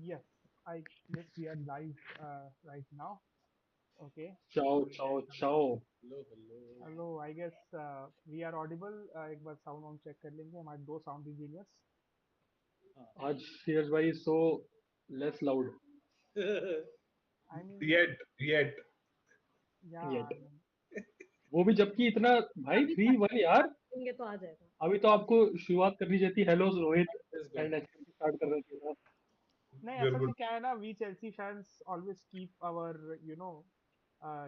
Yes, I yes we are live right now. Okay. Ciao, ciao, ciao. Hello, hello. Hello, I guess we are audible. एक बार sound on check कर लेंगे हमारे दो sound engineers. हाँ. आज Shreya Roy is so less loud I mean, Yet. yeah, yet. I mean, वो भी जबकि इतना भाई अभी 3-1 यार. करेंगे तो आ जाएगा। अभी तो आपको शुरुआत करनी चाहिए थी. Hello Rohit It's good. And ऐसे स्टार्ट कर रहे थे ना. नहीं We're असल good. में क्या है ना we Chelsea fans always keep our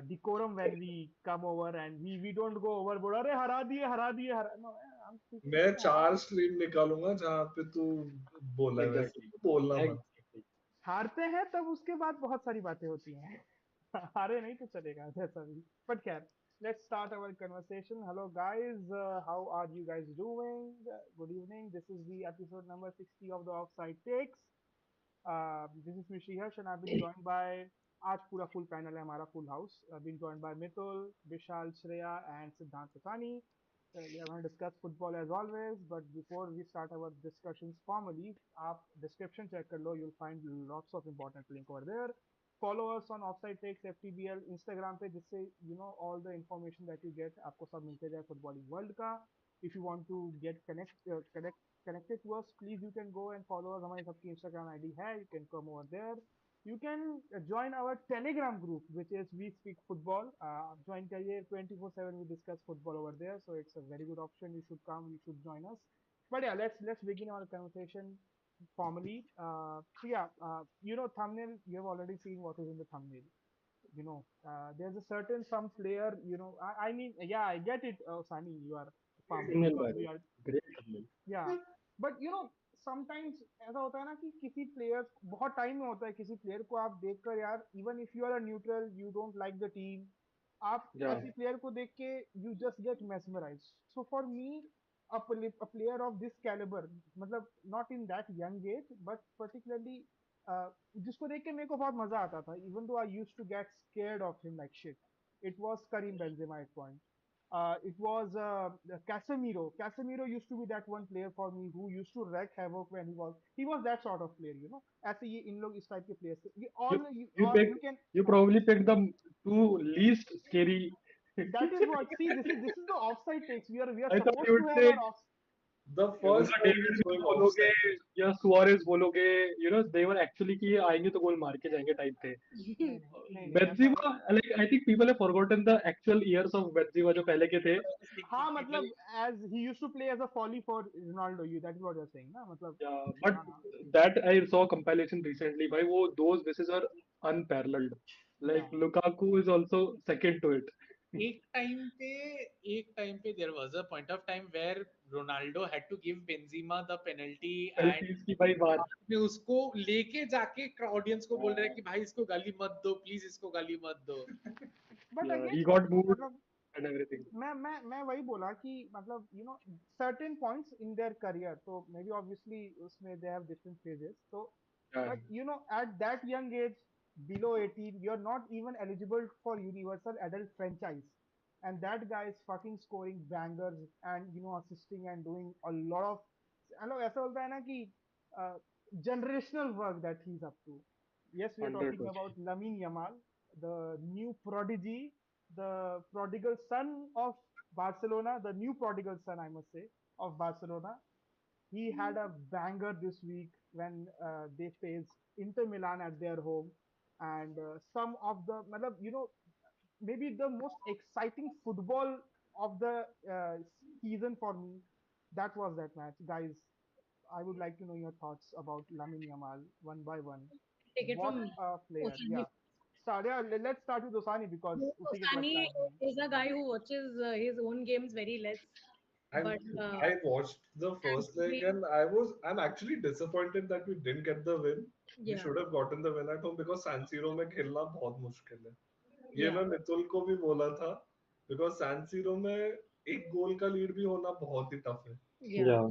decorum when we come over and we don't go overboard. अरे हरा दिए no हम मैं ठीक है 4 स्ट्रीम निकालूंगा जहाँ पे तू बोला है वैसे एग्जैक्टली तू बोलना मत. एग्जैक्टली. हारते हैं तब उसके बाद बहुत सारी बातें होती हैं हारे नहीं तो चलेगा जैसा भी बट खैर let's start our conversation. Hello guys, how are you guys doing? Good evening. This is the episode number 60 of the Offside Takes. This is me Shriharsh and I've been joined by आज पूरा full panel है हमारा full house. I've been joined by Mittul, Bishal, Shreya and Siddhant Osani. We are going to discuss football as always, but before we start our discussions formally, आप description check कर लो, you'll find lots of important link over there. Follow us on Offside Takes FTBL Instagram पे जिससे all the information that you get आपको सब मिलते जाए footballing world का. If you want to get connected to us, please you can go and follow us. हमारी सबकी Instagram ID है. You can come over there. You can join our Telegram group, which is We Speak Football. Join करिए 24/7. We discuss football over there, so it's a very good option. You should come. You should join us. But yeah, let's begin our conversation formally. So yeah, thumbnail. You have already seen what is in the thumbnail. There's a certain some player. I mean, yeah, I get it, Sani. You are pumped thumbnail by because the we way. are Great thumbnail. या but sometimes ऐसा होता है ना कि किसी player बहुत time में होता है किसी प्लेयर को आप देखकर यार even if you are a neutral you don't like the team आप Yeah, ऐसी प्लेयर को देख के you just get mesmerize so for me a player of this caliber मतलब not in that young age but particularly जिसको देख के मेरे को बहुत मजा आता था even though I used to get scared of him like shit it was Karim Benzema at point. It was Casemiro. Casemiro used to be that one player for me who used to wreak havoc when he was that sort of player, ऐसे ये इन लोग इस type के players थे. ये you all you you all picked you can you probably picked the two least scary. that is what see this is the offside takes. We are I thought supposed you to would have say our off. The first उनका one David is villa going बोलोगे offside. या Suarez बोलोगे. दे were actually कि ये आएंगे तो गोल मार के जाएंगे टाइप थे. नहीं नहीं नहीं नहीं ऐसा Benzema like I think people have forgotten the actual years of Benzema जो पहले के थे. हाँ मतलब as he used to play as a folly for Ronaldo you that is what you're saying ना मतलब but that I saw compilation recently भाई वो those this are unparalleled. yeah like Lukaku is also second to it. एक time पे there was a point of time where Ronaldo had to give Benzema the penalty and penalties की भाई बात. में उसको लेके जाके ऑडियंस को बोल रहे हैं कि भाई इसको गाली मत दो प्लीज इसको गाली मत दो. but he again got moved मतलब एंड एवरीथिंग. मैं वही बोला कि मतलब certain points in their career so maybe obviously उसमें they have different phases so but at that young age below 18 you're not even eligible for universal adult franchise and that guy is fucking scoring bangers and assisting and doing a lot of मतलब ऐसा बोलता है ना कि generational work that he's up to. Yes, we are talking 100%. about Lamine Yamal, the new prodigy, the prodigal son of Barcelona, the new prodigal son, I must say, of Barcelona. He had a banger this week when they faced Inter Milan at their home, and some of the, matlab, maybe the most exciting football of the season for me. That was that match, guys. I would like to know your thoughts about Lamine Yamal one by one. Take it What from a player! Yeah. Osani. Start. Yeah. Let's start with Osani because उसी के clutch Osani time है. is a guy who watches his own games very less, And but I watched the first leg actually, and I'm actually disappointed that we didn't get the win. We yeah, should have gotten the win at home because San Siro में खेलना बहुत मुश्किल है. ये yeah, मैं मितुल को भी बोला था because San Siro में एक गोल का लीड भी होना बहुत ही टफ है. yeah,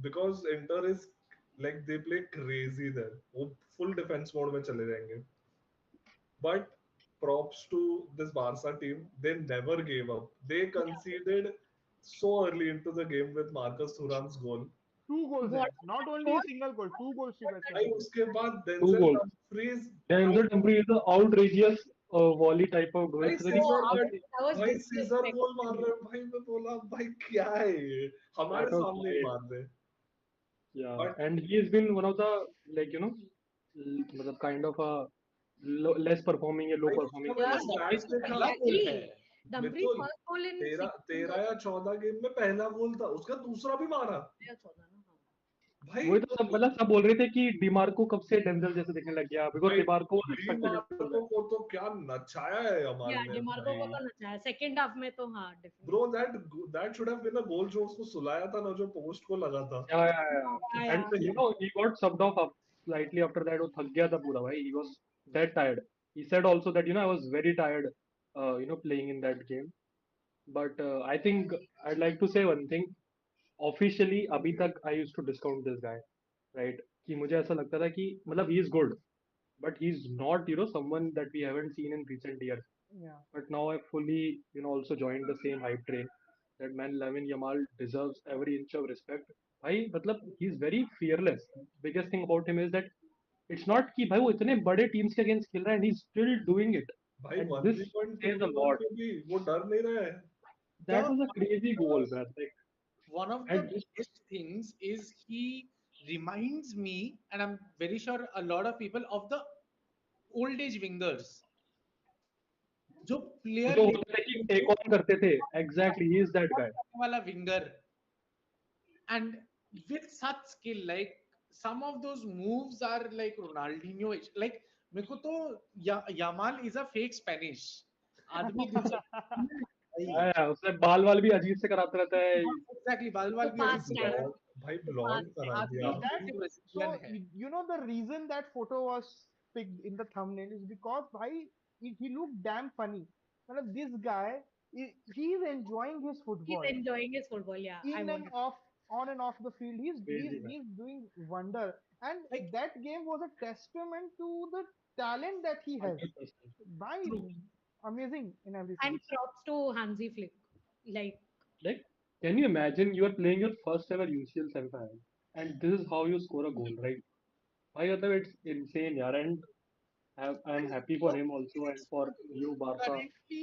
Because Inter is like they play crazy there. वो full defense mode में चले जाएंगे. But props to this Barca team, they never gave up. They yeah, conceded so early into the game with Marcus Thuram's goal. 2 goals What? हैं, not only a single goal, 2 goals she was भाई उसके बाद Two Denzel goals. Dumfries Denzel Dumfries is an outrageous volley type of goal. भाई It's very scissor Wow, cut that was भाई scissor disrespectful. Goal मार रहे हैं भाई मैं बोला भाई क्या है ये हमारे that was सामने ही great. मार रहे Yeah, but and he has been one of the like मतलब kind of a less performing, a low भाई performing उसका Yeah, मैंने player. स्टैट्स देखा पहला गोल exactly. है Dumfries Mitul first goal in तेरह 16 तेरह या 14 गेम में पहला गोल था उसका दूसरा भी मारा या 14 ना, हाँ. भाई वही तो सब मतलब सब बोल रहे थे कि डिमार्को कब से डेंजल जैसे दिखने लग गया बिकॉज भाई डिमार्को डी एक्सपेक्टेड मार्को को तो क्या नचाया है यमाल या ने डिमार्को को भाई तो नचाया सेकंड हाफ में तो हाँ bro definitely. That should have been a goal जो उसको सुलाया था ना जो पोस्ट को लगा था yeah. या And he got subbed off up slightly after that वो थक गया था पूरा भाई he was that tired he said also that I was very tired playing in that game but I think I'd like to say one thing officially अभी तक I use to discount this guy right कि मुझे ऐसा लगता था कि मतलब he is good but he is not someone that we haven't seen in recent years Yeah. But now I fully also joined the same hype train that man Lamine Yamal deserves every inch of respect भाई मतलब he is very fearless biggest thing about him is that it's not कि भाई वो इतने बड़े teams के against खेल रहा है and he's still doing it भाई and this 1v1 says a lot पे भी वो डर नहीं रहा है that The was a crazy goal man like one of the and just best things is he reminds me, and I'm very sure a lot of people, of the old age wingers. जो player जो होता है कि take on करते थे exactly he is that guy वाला winger and with such skill, like some of those moves are like Ronaldinho like मेरे को तो Yamal is a fake Spanish आदमी उसने बाल वाल भी अजीब से कराता रहता है exactly बाल वाल तो भी past अजीब है. है। भाई ब्लॉन्ड करा आदमी दिया That Brazilian so है। you know the reason that photo was picked in the thumbnail is because bhai he looked damn funny. Matlab, this guy he is enjoying his He's football enjoying his football. Yeah, I in and wanted. off on and off the field. Crazy, man. He's doing wonder, and Like that game was a testament to the talent that he has. 100%. By amazing in every And sense. props to Hansi Flick. Like, Like, can you imagine you are playing your first ever UCL semi-final and this is how you score a goal, right? I मतलब it's insane, yaar, and I'm happy for him also and for you, Barca.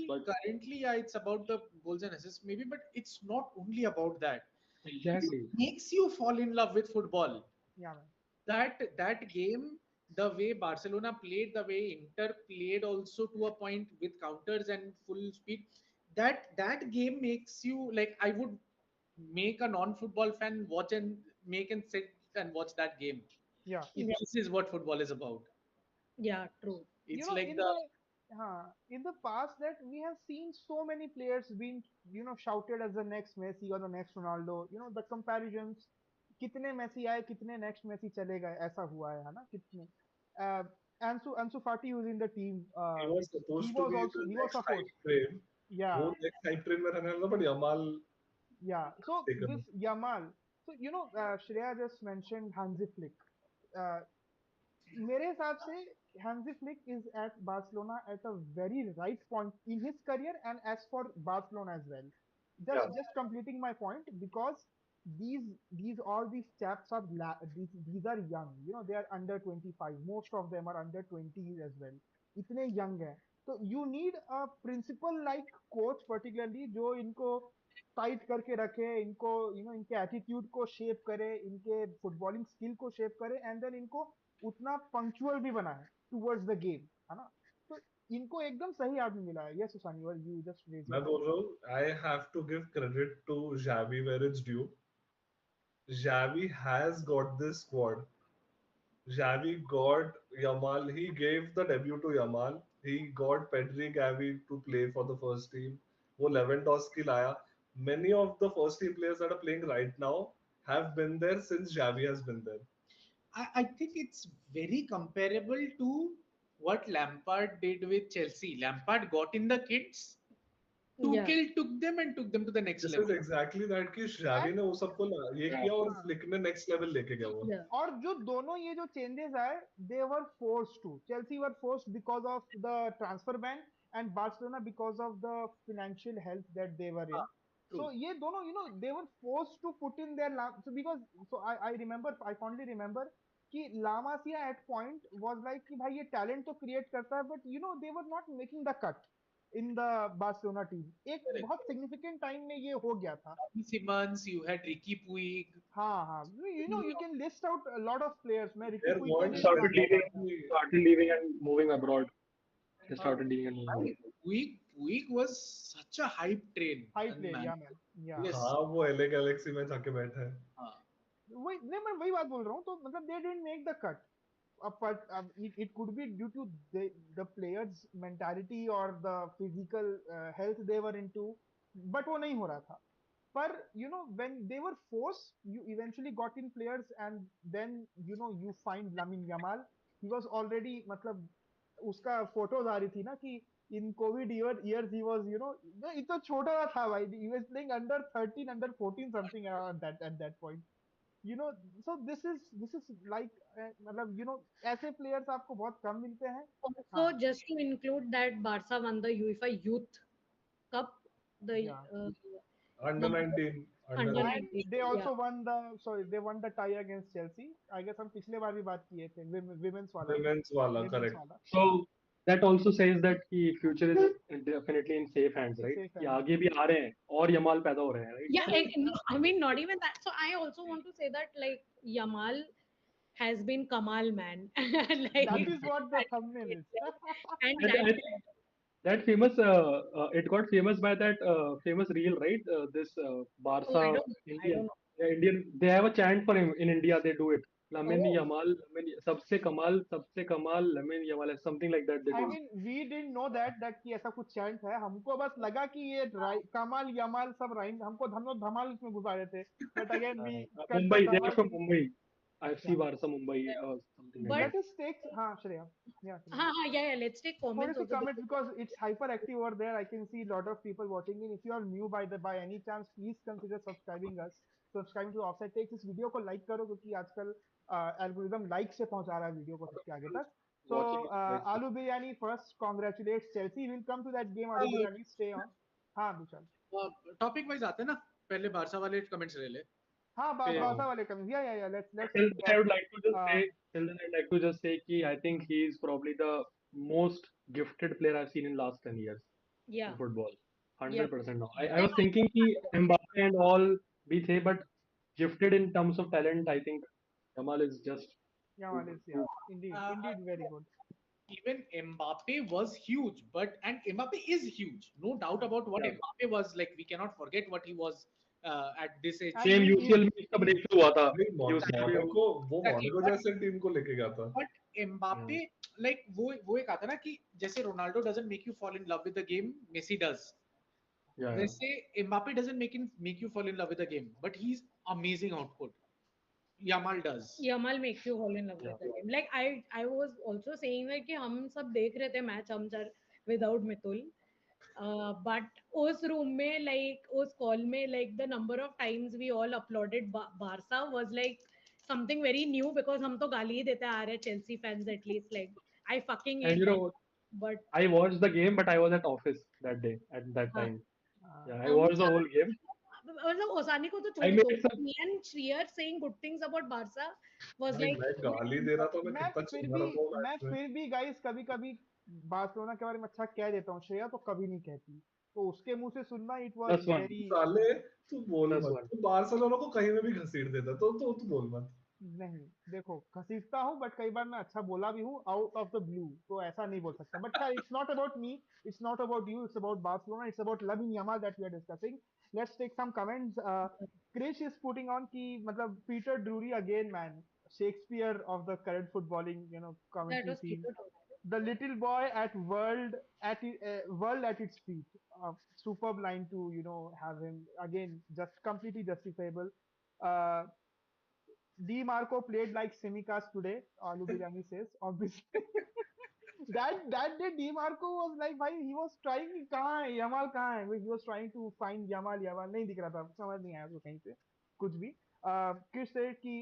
But currently yeah it's about the goals and assists maybe, but it's not only about that. It exactly, makes you fall in love with football. Yeah, man. That game, the way Barcelona played, the way Inter played also to a point with counters and full speed, that game makes you like I would make a non-football fan watch and make and sit and watch that game. Yeah. yeah, This is what football is about. yeah, true. You It's know, like the in the past that we have seen so many players being shouted as the next Messi or the next Ronaldo. You know the comparisons. कितने Messi आए कितने next Messi चले गए ऐसा हुआ है ना कितने Ansu Fati was in the team he was he supposed to was be also the he was next hype supposed train yeah वो next hype train में रहने वाला but Yamal yeah so taken this Yamal so Shreya just mentioned Hansi Flick uh, मेरे हिसाब से Hansi Flick is at Barcelona at a very right point in his career and as for Barcelona as well. yeah, Just completing my point because these all these chaps are these are young. You know they are under 25. Most of them are under 20s as well. इतने young हैं. So you need a principal like coach particularly जो इनको tight करके रखे इनको इनके attitude को shape करे इनके फुटबॉलिंग स्किल को शेप करे एंड देन इनको उतना पंक्चुअल भी बनाए टुवर्ड्स द गेम है ना तो इनको एकदम सही आदमी मिला है यस सुसानी और यू जस्ट रेज मैं बोल रहा हूँ I have to give credit to Xavi where it's due. Xavi has got this squad. Xavi got Yamal. He gave the debut to Yamal. He got Pedri Gavi to play for the first team. वो Lewandowski लाया. Many of the first team players that are playing right now have been there since Xavi has been there. I think it's very comparable to what Lampard did with Chelsea. Lampard got in the kids, Yeah. Tuchel took them and took them to the next This level. is exactly that कि Xavi ने वो सबको ये Yeah. किया और Flick ने next level लेके गया वो. Yeah. और जो दोनों ये जो चेंजेस आए they were forced to Chelsea were forced because of the transfer ban and Barcelona because of the financial health that they were in So True. ये दोनों, they were forced to put in their so because, so I remember, I fondly remember कि लामासिया at point was like कि भाई ये talent तो create करता है, but they were not making the cut in the Barcelona team. एक Correct. बहुत significant time में ये हो गया था. Simmons, you had Ricky Puig. हाँ हाँ, you can list out a lot of players. मैं रिकी There पुई को weren't भी Started हाँ many leaving, actually. started leaving and moving abroad. They started leaving and moving Right. abroad. Puig was such a hype train. High And player, man, या man, या yes. हाँ वो LA Galaxy में जाके बैठा है. हाँ. वही नहीं, मैं वही बात बोल रहा हूँ. तो मतलब they didn't make the cut. But it could be due to the players' mentality or the physical health they were into, but वो नहीं हो रहा था. पर when they were forced, you eventually got in players, and then you find Lamine Yamal. He was already, मतलब उसका photos आ रही थी ना कि in COVID years he was, इतना छोटा था भाई. He was playing under 13, under 14 something around that at that point. So this is like मतलब ऐसे players आपको बहुत कम मिलते हैं. Also, हाँ, just to include that Barca won the UEFA Youth Cup, the yeah. Under 19, under under And 19. they Yeah. also won they won the tie against Chelsea. I guess हम पिछले बार भी बात किए थे women's वाला. women's वाला, Women's correct. वाला. So that also says that the future is definitely in safe hands, right? Safe कि hands. आगे भी आ रहे हैं और यमाल पैदा हो रहे हैं, right? Yeah, no, I mean, not even that. So I also want to say that like Yamal has been Kamal, man. Like, That is what the thumbnail is. and And I that think that famous, it got famous by that famous reel, right? This oh, I Barca don't I Indian, don't know. yeah, Indian. They have a chant for him in India. They do it. Lamine Oh, Yamal, Lamine, सबसे कमाल, Lamine Yamal, something like that. They I do. mean, we didn't know that कि ऐसा कुछ chant है. हमको बस लगा कि ये कमाल यमाल सब राइम, हम लोग धमाल इसमें घुसा रहे थे. But again we cut the Mumbai, they are Dhamaal from thing. Mumbai. IFC Yeah. Barca Mumbai, something like but Let us take, हाँ Shreya. Yeah, Shreya. yeah, let's take थोड़े comments से also. comments because it's hyper active over there. I can see a lot of people watching in. If you are new by any chance, please consider subscribing us. Subscribing to Offside Takes. इस video को like करो क्योंकि आजकल algorithm like से पहुंचा रहा है video को सबसे आगे तक. So watching it right now. Alu Biryani first congratulates Chelsea. We'll come to that game. Alu Biryani, stay on. हाँ विशाल. टॉपिक वाइज आते हैं ना. पहले बारसा वाले कमेंट्स ले ले. हाँ फिर- बारसा वाले comments. Yeah. Let's Till do then, I would that. like to just say, till then, I'd like to just say कि I think he is probably the most gifted player I've seen in last 10 years Yeah. in football. Yeah. 100% now. I was thinking कि Mbappe and all भी थे, but gifted in terms of talent, I think Yamal is just Yamal is, yeah, indeed very good. Even Mbappe was huge, and Mbappe is huge. No doubt about what Yeah. Mbappe was like. We cannot forget what he was at this age. And same he- UCL में इसका breakthrough हुआ था. भाई UCL में Monaco वो Exactly. Monaco जैसे team को लेके गया था. But Mbappe, like वो एक आता ना कि जैसे Ronaldo doesn't make you fall in love with the game, Messi does. yeah. वैसे Mbappe doesn't make you fall in love with the game, but he's amazing output. Yamal does. Yamal makes you fall in love with the game. Like I was also saying that कि हम सब देख रहे थे match हम sir without Mitul. But उस room में like उस कॉल में like the number of times we all applauded Barca was like something very new because हम तो गाली ही देते आ रहे Chelsea fans at least like I fucking And hate you them. know, But I watched the game, but I was at office that day at that हाँ. time. Yeah, I watched the whole game. मतलब ओसानी को तो I छोड़ made दो. some- Me and Shriharsh saying good things about Barca was भाई like मैं गाली दे रहा था, मैं मैं कितना फिर चिल्ला रहा था वो भी मैच में. गाइस कभी कभी बार्सिलोना के बारे में अच्छा कह देता हूँ. श्रेया तो कभी नहीं कहती, तो उसके मुंह से सुनना it was Plus one. Very. साले तू बोल Plus मत. one. तू बार्सिलोना को कहीं में भी घसीट देता, तो तू बोल मत. नहीं देखो घसीटता हूँ बट कई बार मैं अच्छा बोला भी हूँ आउट ऑफ द ब्लू, तो ऐसा नहीं बोल सकता. But it's not about me, it's not about you, it's about Barcelona, it's about Lamine Yamal that we are discussing. Let's take some comments. Krish is putting on कि मतलब Peter Drury again, man, Shakespeare of the current footballing, that commentary was scene. cute. The little boy at world at its feet. Superb line to have him again, just completely justifiable. Uh, D Marco played like Simicast today. Alu Biryani says obviously. that day D Marco was like, भाई he was trying कि कहाँ है Yamal कहाँ है? He was trying to find Yamal नहीं दिख रहा था, समझ नहीं आया उसको कहीं से कुछ भी. Chris said कि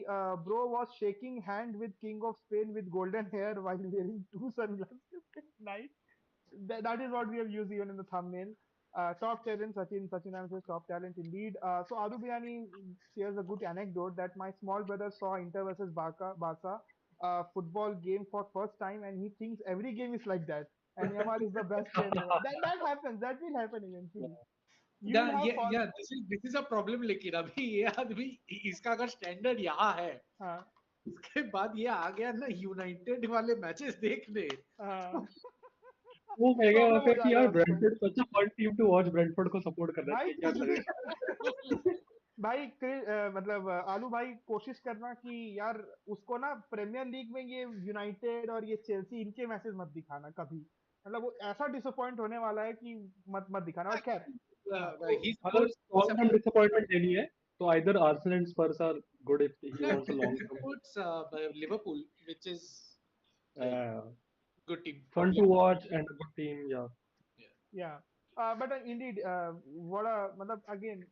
bro was shaking hand with King of Spain with golden hair while wearing two sunglasses. Nice. That is what we have used even in the thumbnail. Top talent, Sachin says top talent indeed. So Adu Biryani shares a good anecdote that my small brother saw Inter versus Barca football game for first time, and he thinks every game is like that. And Yamal is the best player ever. That happens. That will happen eventually. You will have fun. yeah, this is a problem. लेकिन अभी ये आदमी इसका अगर standard यहाँ है, हाँ, उसके बाद ये आ गया ना यूनाइटेड वाले मैचेस देखने, हाँ, वो कहेगा वहाँ प्रॉब्लम पे हो कि जाता यार है उसको। Brentford such a fun team to watch, Brentford को सपोर्ट करना भाई चाहिए, क्या करेगा? भाई मतलब आलू भाई कोशिश करना कि यार उसको ना प्रीमियर लीग में ये यूनाइटेड और ये चेल्सी इनके मैसेज मत दिखाना कभी, मतलब वो ऐसा डिसअपॉइंट होने वाला है कि मत मत दिखाना। और खैर हाँ, he अगर supports लॉन्ग टर्म डिसअपॉइंटमेंट लेनी है तो either Arsenal and Spurs are good if he wants a long supports Liverpool, which is term good team for fun me. to watch and a good team. Yeah. या but Indeed what मतलब again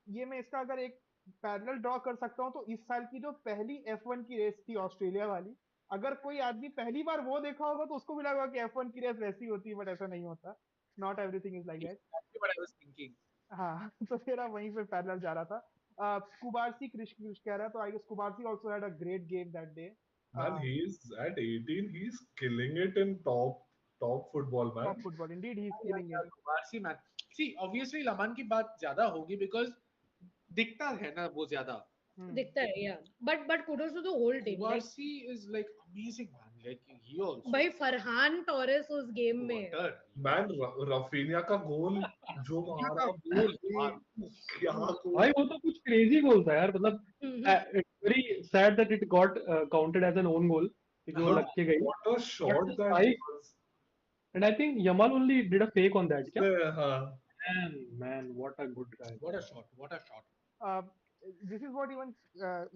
ये मैं इसका अगर एक parallel draw कर सकता हूँ तो इस साल की जो पहली F1 की रेस थी ऑस्ट्रेलिया वाली, अगर कोई आदमी पहली बार वो देखा होगा तो उसको भी लगा कि F1 की रेस वैसी होती है, बट ऐसा नहीं होता। Not everything is like that. Exactly what I was thinking. हाँ तो मेरा वहीं पे पैरेलल जा रहा था। कुबारसी क्रिश क्रिश कह रहा है, तो I guess Cubarsi also had a great game that day. Man, he's at 18. He's killing it in top football, man. Top football Indeed he is Yeah, killing yeah, it. कुबारसी match. See, obviously लमान की बात ज्यादा होगी because दिखता है ना वो ज्यादा। दिखता है, yeah. But kudos to the whole team. Like, कुबारसी is like amazing man. Like he also. भाई फरहान टोरेस उस गेम में Water. Man, Rafinha का गोल जो मारा गोल क्या गोल। भाई वो तो कुछ क्रेजी गोल था यार, मतलब Mhm. It's very sad that it got counted as an own goal क्योंकि वो हाँ, लग के गई। what a shot But that I was. and I think Yamal only did a fake on that. क्या? हाँ, Man, what a good guy. What a shot! What a shot! This is what even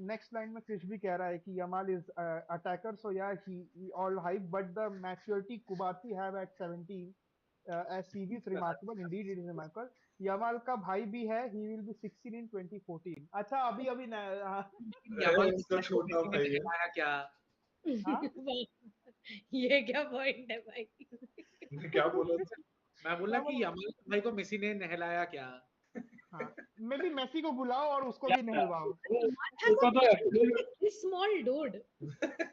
next line में क्रिश भी कह रहा है कि Yamal is attacker, so yeah he all hype but the maturity Cubarsi have at 17 as CV is remarkable, indeed it is remarkable. Yamal का भाई भी है, he will be 16 in 2014। अच्छा अभी अभी यामाल उसका छोटा भाई है। आया क्या? ये क्या पॉइंट है भाई? क्या बोला? मैं बोला कि यामाल भाई को मेसी ने नहलाया क्या? हाँ मे बी मेसी को बुलाओ और उसको भी नहलवाओ। उसका तो absolute- He's small dude.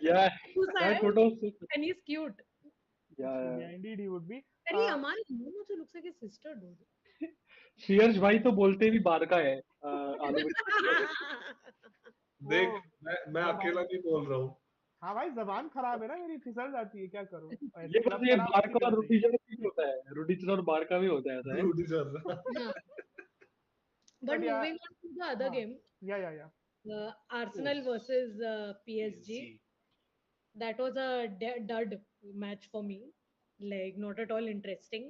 yeah, Who's that that? photo And he's cute. Yeah, indeed he would be. And he Yamal also looks like his sister, dude. Sriharsh भाई तो बोलते भी बार का है आलू देख, मैं अकेला नहीं बोल रहा हूँ। हाँ भाई जबान खराब है ना मेरी, फिसल जाती है, क्या करूँ। ये बस ये बार का और रुडीजर भी होता है, रुडीजर और बार का भी होता है ऐसा है। रूडी चल रहा। But yeah. moving on to the other game, yeah. Arsenal versus PSG. That was a dud match for me. Like not at all interesting.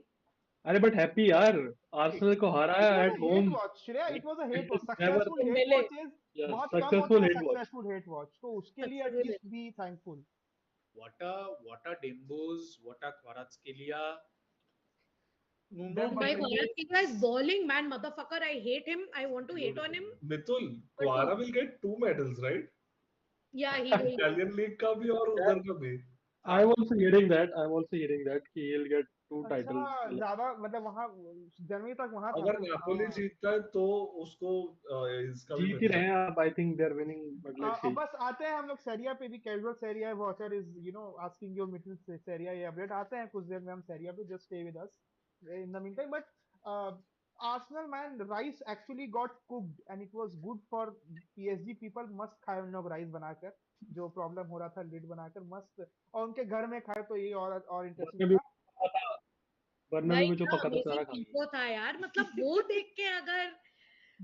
अरे बट हैप्पी यार, आर्सेनल को हराया at home. Shreya it was a hate watch, Never- successful hate watches बहुत कम होते successful हैं, hate watch. Successful hate watch, तो उसके लिए Successful at least be thankful. What a Dembos, what a Kvaratskhelia. By Kvaratskhelia is balling, man, motherfucker. I hate him. I want to hate on him. Mitul, Kvara will get 2 medals, right? Yeah, he will. Italian League का भी और उधर का भी। I'm also hearing that he'll get 2 titles. अच्छा ज्यादा मतलब वहाँ जनवरी तक वहाँ था अगर ना। नापोली जीतता है तो उसको इसका भी जीत ही रहे हैं अब, I think they're winning, but let's see. अब बस आते हैं हम लोग सेरिया पे भी, casual Serie A watcher is asking your middle Serie A ये अपडेट, आते हैं कुछ देर में हम सेरिया पे, just stay with us in the meantime. But Arsenal man, rice actually got cooked and it was good for PSG people, मस्त खाए उन लोग राइस बनाकर, जो प्रॉब्लम हो रहा था लिड बनाकर मस्त, और उनके घर में खाए तो ये और इंटरेस्टिंग था। वरना भी जो पका था सारा खा लिया। वो था यार, मतलब वो देख के अगर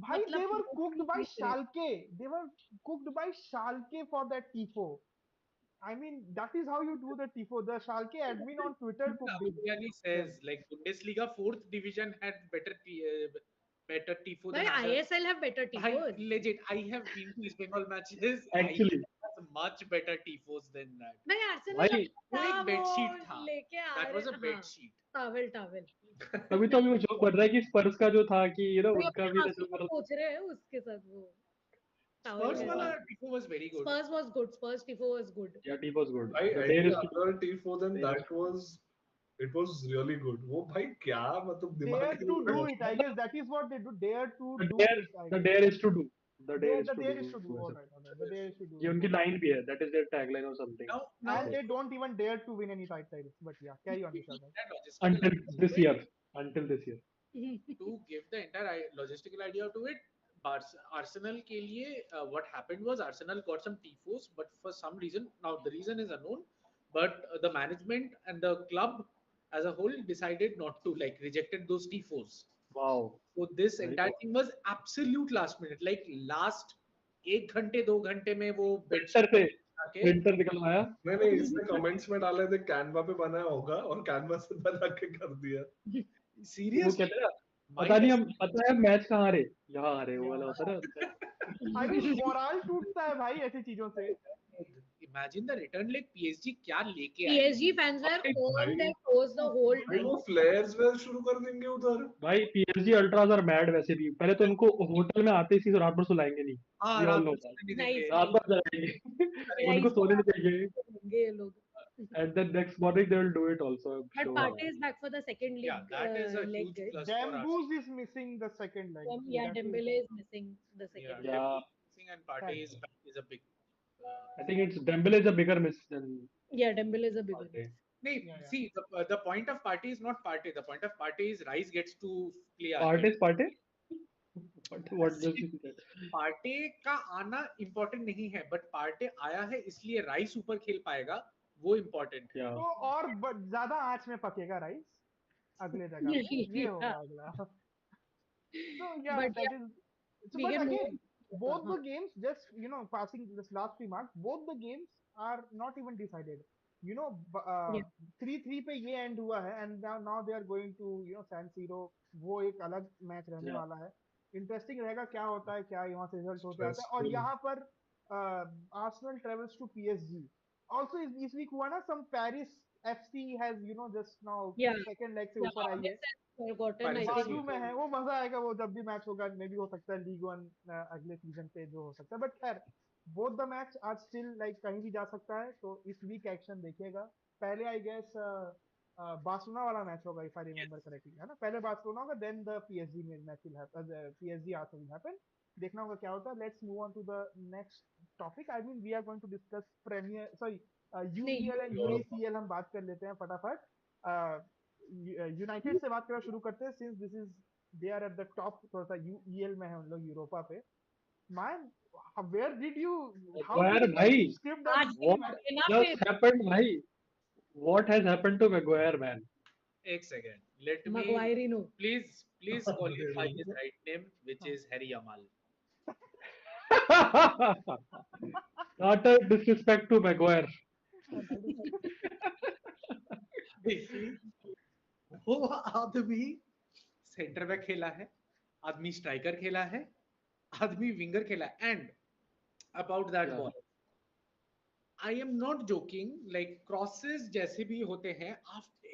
भाई they were cooked by Schalke for that tifo. I mean, that is how you do the tifo. The Schalke admin on Twitter cooked it. Really says like Bundesliga 4th division had better tifo Why than other. ISL have better tifos? Legit, I have been to East Bengal matches. Actually, has much better tifos than that. भाई Arsenal भाई एक bedsheet था. लेके आ That was a रहे- bed हाँ, sheet. Towel अभी तो वो जोक बन रहा है कि स्पर्स का जो था कि उनका भी आंसू को पूछ रहे हैं उसके साथ वो Spurs wala tifo was very good. Spurs was good. Spurs tifo was good. Yeah, team was good. I The any day is other tifo than that was It was really good. वो भाई क्या मतलब दिमाग Dare के to do ऊपर it. I guess that is what they do. Dare to The do dare, it. I the guess. dare is to do. The dare is The to dare do. is to do. All ऐसा। right, all right. The dare is to do ये it. उनकी line भी है. That is their tagline or something. Now And they don't even dare to win any titles. But yeah, carry on, Vishal. that logistical Until idea this to it, year. Until this year. to give the entire logistical idea to it, Arsenal के लिए what happened was Arsenal got some tifos, but for some reason, now the reason is unknown, but the management and the club as a whole decided not to, like, rejected those tifos. Wow. So this Very entire cool. thing was absolute last minute, like last 1 घंटे 2 घंटे में वो Printer से आके printer निकलवाया. नहीं इसने comments में डाले थे कैनवा पे बनाया होगा और कैनवा से बना के कर दिया. वो seriously कहते हैं पता नहीं हम पता है मैच कहाँ हारे यहाँ हारे वो वाला होता है ना. I mean, मोरल टूटता है भाई ऐसी चीजों से. imagine the return leg PSG क्या लेके आए. PSG fans were on their toes the whole भाई वो time. फ्लेयर्स वेयर शुरू कर देंगे उधर. भाई PSG अल्ट्राज आर मैड वैसे भी. पहले तो उनको होटल में आते ही रात भर सुलाएंगे नहीं. हाँ, We all रात know को that. सोने नहीं Nice. देंगे. रात भर जगाएंगे. उनको सोने नहीं देंगे. होंगे ये लोग. And then next morning they will do it also. I'm But sure. Partey is back for the second league. Yeah, that is a leg. huge plus for us. Dembooz is missing the second leg. Yeah, That is- Dembele is missing the second Yeah, league. Yeah. Singh and Partey is a big. I think it's Dembele is a bigger miss than Yeah, Dembele is a bigger. Partey. No, Yeah. see, the point of Partey is not Partey. The point of Partey is Rice gets to play. Partey is Partey? What does he say? Partey का आना important नहीं है, but Partey आया है इसलिए rice ऊपर खेल पाएगा, वो इम्पोर्टेंट है. Yeah. तो और ज्यादा आंच में पकेगा राइस अगले जगह पे. ये होगा अगला. So yeah, But that is. So, we but can again, move- both the games, just passing this last 3 marks, both the games are not even decided. Yeah. 3-3 पे ये एंड हुआ है and now they are going to San Siro. वो एक अलग match रहने Yeah. वाला है. इंटरेस्टिंग रहेगा क्या होता है, क्या यहाँ से रिजल्ट होते आता है. और Stressful. यहाँ पर Arsenal travels to PSG. Also इस वीक हुआ ना, some Paris FC has just now Yeah. second leg से Yeah, ऊपर आई है. forgotten, I Paris think. बाजू में है, वो मजा आएगा. वो जब भी मैच होगा मे भी हो सकता है लीग वन अगले सीजन पे जो हो सकता है. बट खैर बोथ द मैच आज स्टिल लाइक कहीं भी जा सकता है. तो इस वीक एक्शन देखिएगा. पहले आई गेस बार्सिलोना वाला मैच होगा इफ आई रिमेम्बर करेक्टली, है ना. पहले बार्सिलोना होगा then the PSG match will happen. PSG Arsenal will happen. देखना होगा क्या होता है. Let's move on to the next topic. I mean we are going to discuss Premier sorry UCL and UACL. हम बात कर लेते हैं फटाफट. यूनाइटेड से बात करना शुरू करते हैं since this is they are at the top. थोड़ा सा EL में है उन लोग यूरोपा पे. Man where did you Maguire भाई, स्क्रिप्ट आज what enough just is happened भाई? What has happened to Maguire, man? एक second, let me Maguire please qualify his right name, which is Harry Yamal. Not a disrespect to Maguire. वो आदमी centre back खेला है, आदमी striker खेला है, आदमी विंगर खेला है. And about that Yeah. Ball, I am not joking, like crosses जैसे भी होते हैं,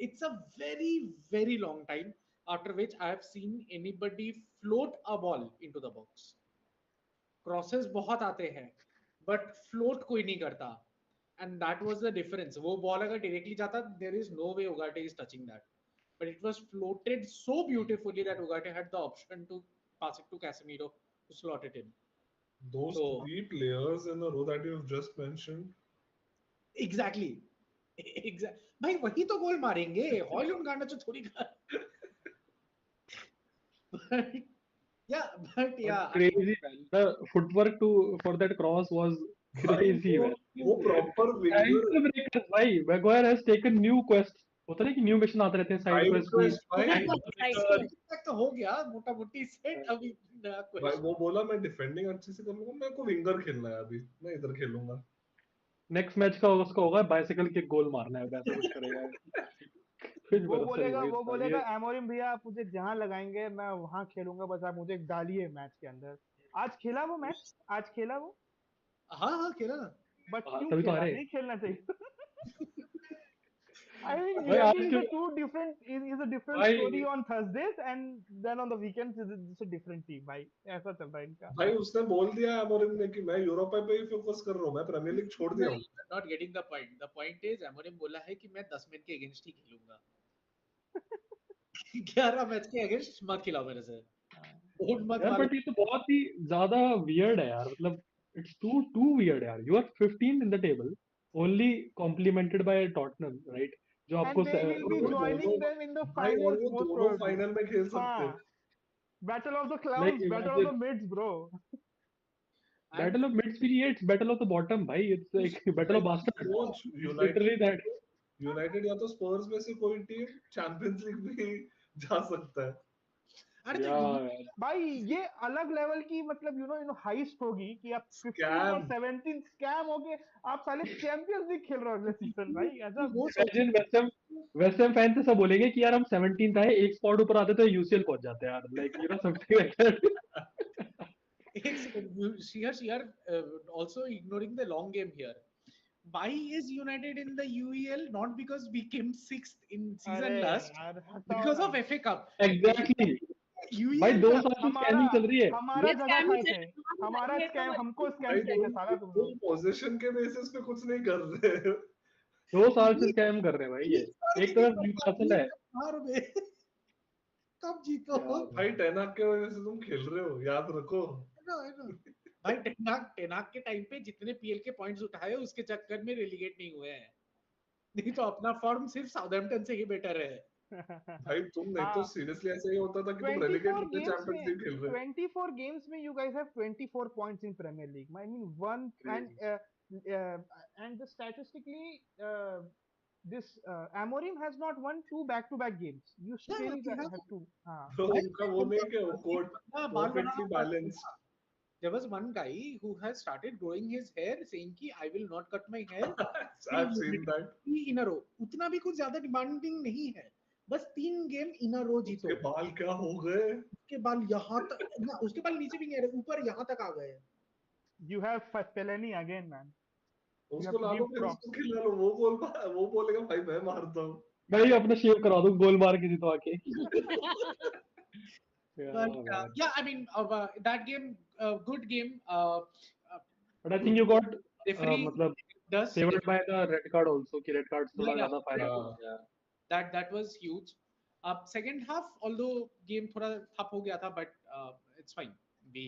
it's a very very long time after which I have seen anybody float a ball into the box. Crosses बहुत आते हैं but float कोई नहीं करता, and that was the difference. वो बॉल अगर डायरेक्टली जाता, there is no way Ugarte is touching that, but it was floated so beautifully that Ugarte had the option to pass it to Casemiro to slot it in. Those So- 3 players in a row that you've just mentioned. Exactly. भाई वही तो गोल मारेंगे, Højlund Garnacho थोड़ी कर. But yeah, Crazy, man. The footwork for that cross was crazy, man. वो proper winger. Ankle breakers, भाई. Maguire has taken new quest. होता नहीं कि न्यू मिशन आते रहते हैं साइड Side क्वेस्ट quest, भाई. तक तो हो गया मोटा मोटी सेट. अभी नया भाई क्वेश्चन. वो बोला मैं डिफेंडिंग अच्छे से कर लूंगा, मेरे को विंगर खेलना है अभी, मैं इधर खेलूंगा. नेक्स्ट मैच का उसका होगा बाइसिकल के गोल मारना है, वैसा कुछ करेगा. कुछ वो भरोसा नहीं भाई बोलेगा उसका. एमोरिम भैया आप मुझे जहां लगाएंगे मैं वहां खेलूंगा, बस आप मुझे डालिए मैच के अंदर. आज खेला वो मैच, आज खेला वो. हाँ खेला ना. बट हाँ, क्यों तभी तो खेला? हारे. नहीं खेलना चाहिए. I mean, भाई, आज really, क्यों- it's a two different. Is a different भाई- story on Thursdays and then on the weekends it's a different team. भाई ऐसा चल रहा है इनका. भाई उसने बोल दिया अमोरिम ने कि मैं यूरोपा पे ही फोकस कर रहा हूँ, मैं प्रीमियर लीग छोड़ दिया हूँ. Not getting the point. The point is Amorim बोला है कि मैं 10 मिनट के अगेंस्ट ही खेलूंगा. 11 मैच के अगेंस्ट मत खिलाओ मेरे से, वोट मत यार मारो। बट ये तो बहुत ही ज्यादा वियर्ड है यार, मतलब इट्स टू टू वियर्ड यार। You are 15 in the table, only complimented by Tottenham, right? जो And आपको they will और be वो joining दोनों, them in the भाई और finals वो most दोनों probably. फाइनल में खेल सकते हैं। हाँ, battle of the like clowns, battle of the imagine mids, bro. And battle of mids भी नहीं है, it's battle of the bottom भाई, इट्स तू लाइक बैटल ऑफ भाई तू बास्टर्ड, सोच, इट्स लिटरली दैट। यूनाइटेड या तो स्पर्स में से कोई टीम चैंपियंस लीग में ही जा सकता है। अरे तो यार भाई ये अलग लेवल की मतलब हाइस्ट होगी कि आप 15 और स्कैम। 17 स्कैम हो गए, आप साले चैंपियंस लीग खेल रहे हो अगले सीजन भाई, ऐसा वो सोच, इमेजिन वेस्ट हैम फैन तो सब बोलेंगे कि यार हम 17th आए, एक स्पॉट ऊपर आते तो यूसीएल पहुंच जाते यार, लाइक समथिंग लाइक दैट। एक second, you are also ignoring the long game here. Why is United in the UEL? Not because we came sixth in अरे season last, यार हटाओ because ना, of FA Cup. एग्जैक्टली भाई, UEL 2 साल से हमारा scamming चल रही है। हमारा ये जगह स्कैम ही खाए थे, चल रहा हमारा है, ये स्कैम, हमको स्कैम भाई किए थे साला तुम तुम लोग। पोजीशन के बेसिस पे कुछ नहीं कर रहे हो। 2 साल से स्कैम कर रहे हैं भाई ये। एक तरफ न्यूकासल है हार में कब जीतो? यार। भाई टेनाक के वजह से तुम खेल रहे हो, याद रखो। I know. भाई टेनाक के टाइम पे जितने पीएल के पॉइंट्स उठाए उसके चक्कर में रेलीगेट नहीं हुए हैं, नहीं तो अपना फॉर्म सिर्फ साउथहैम्पटन से ही बेटर है। भाई तुम नहीं तो हाँ, सीरियसली ऐसा ही होता था कि तुम रेलीगेट 24 होते games चैंपियंस में लीग खेल रहे हो। 24 games में you guys have 24 points in Premier League. I mean one Crazy. and the statistically this Amorim has not won 2 back-to-back games. You Yeah, still we have have to हाँ तो उनका वो नहीं क्या, वो कोट बाल बनाना परफेक्टली पड़ता बैलेंस्ड। था। There was one guy who has started growing his hair saying कि I will not cut my hair I have seen that. 3 in a row। उतना भी कुछ ज्यादा डिमांडिंग नहीं है, बस 3 गेम इन अ रो जीतो। उसके बाल क्या हो गए? उसके बाल यहाँ तक ना, उसके बाल नीचे भी नहीं आ रहे, ऊपर यहाँ तक आ गए हैं। you have Fellaini again man. You उसको have to La low, give फिर props. उसको खिला लो, वो बोलेगा भाई मैं मारता हूँ। भाई अपना शेव करा दो, गोल मार के जीतो आके। But yeah, I mean that game, good game. But I think you got Referee मतलब does favoured by the red card also, कि रेड कार्ड थोड़ा yeah, ज्यादा फायदा हाँ। हो गया। that was huge. Second half, although game थोड़ा ठप हो गया था, but it's fine. We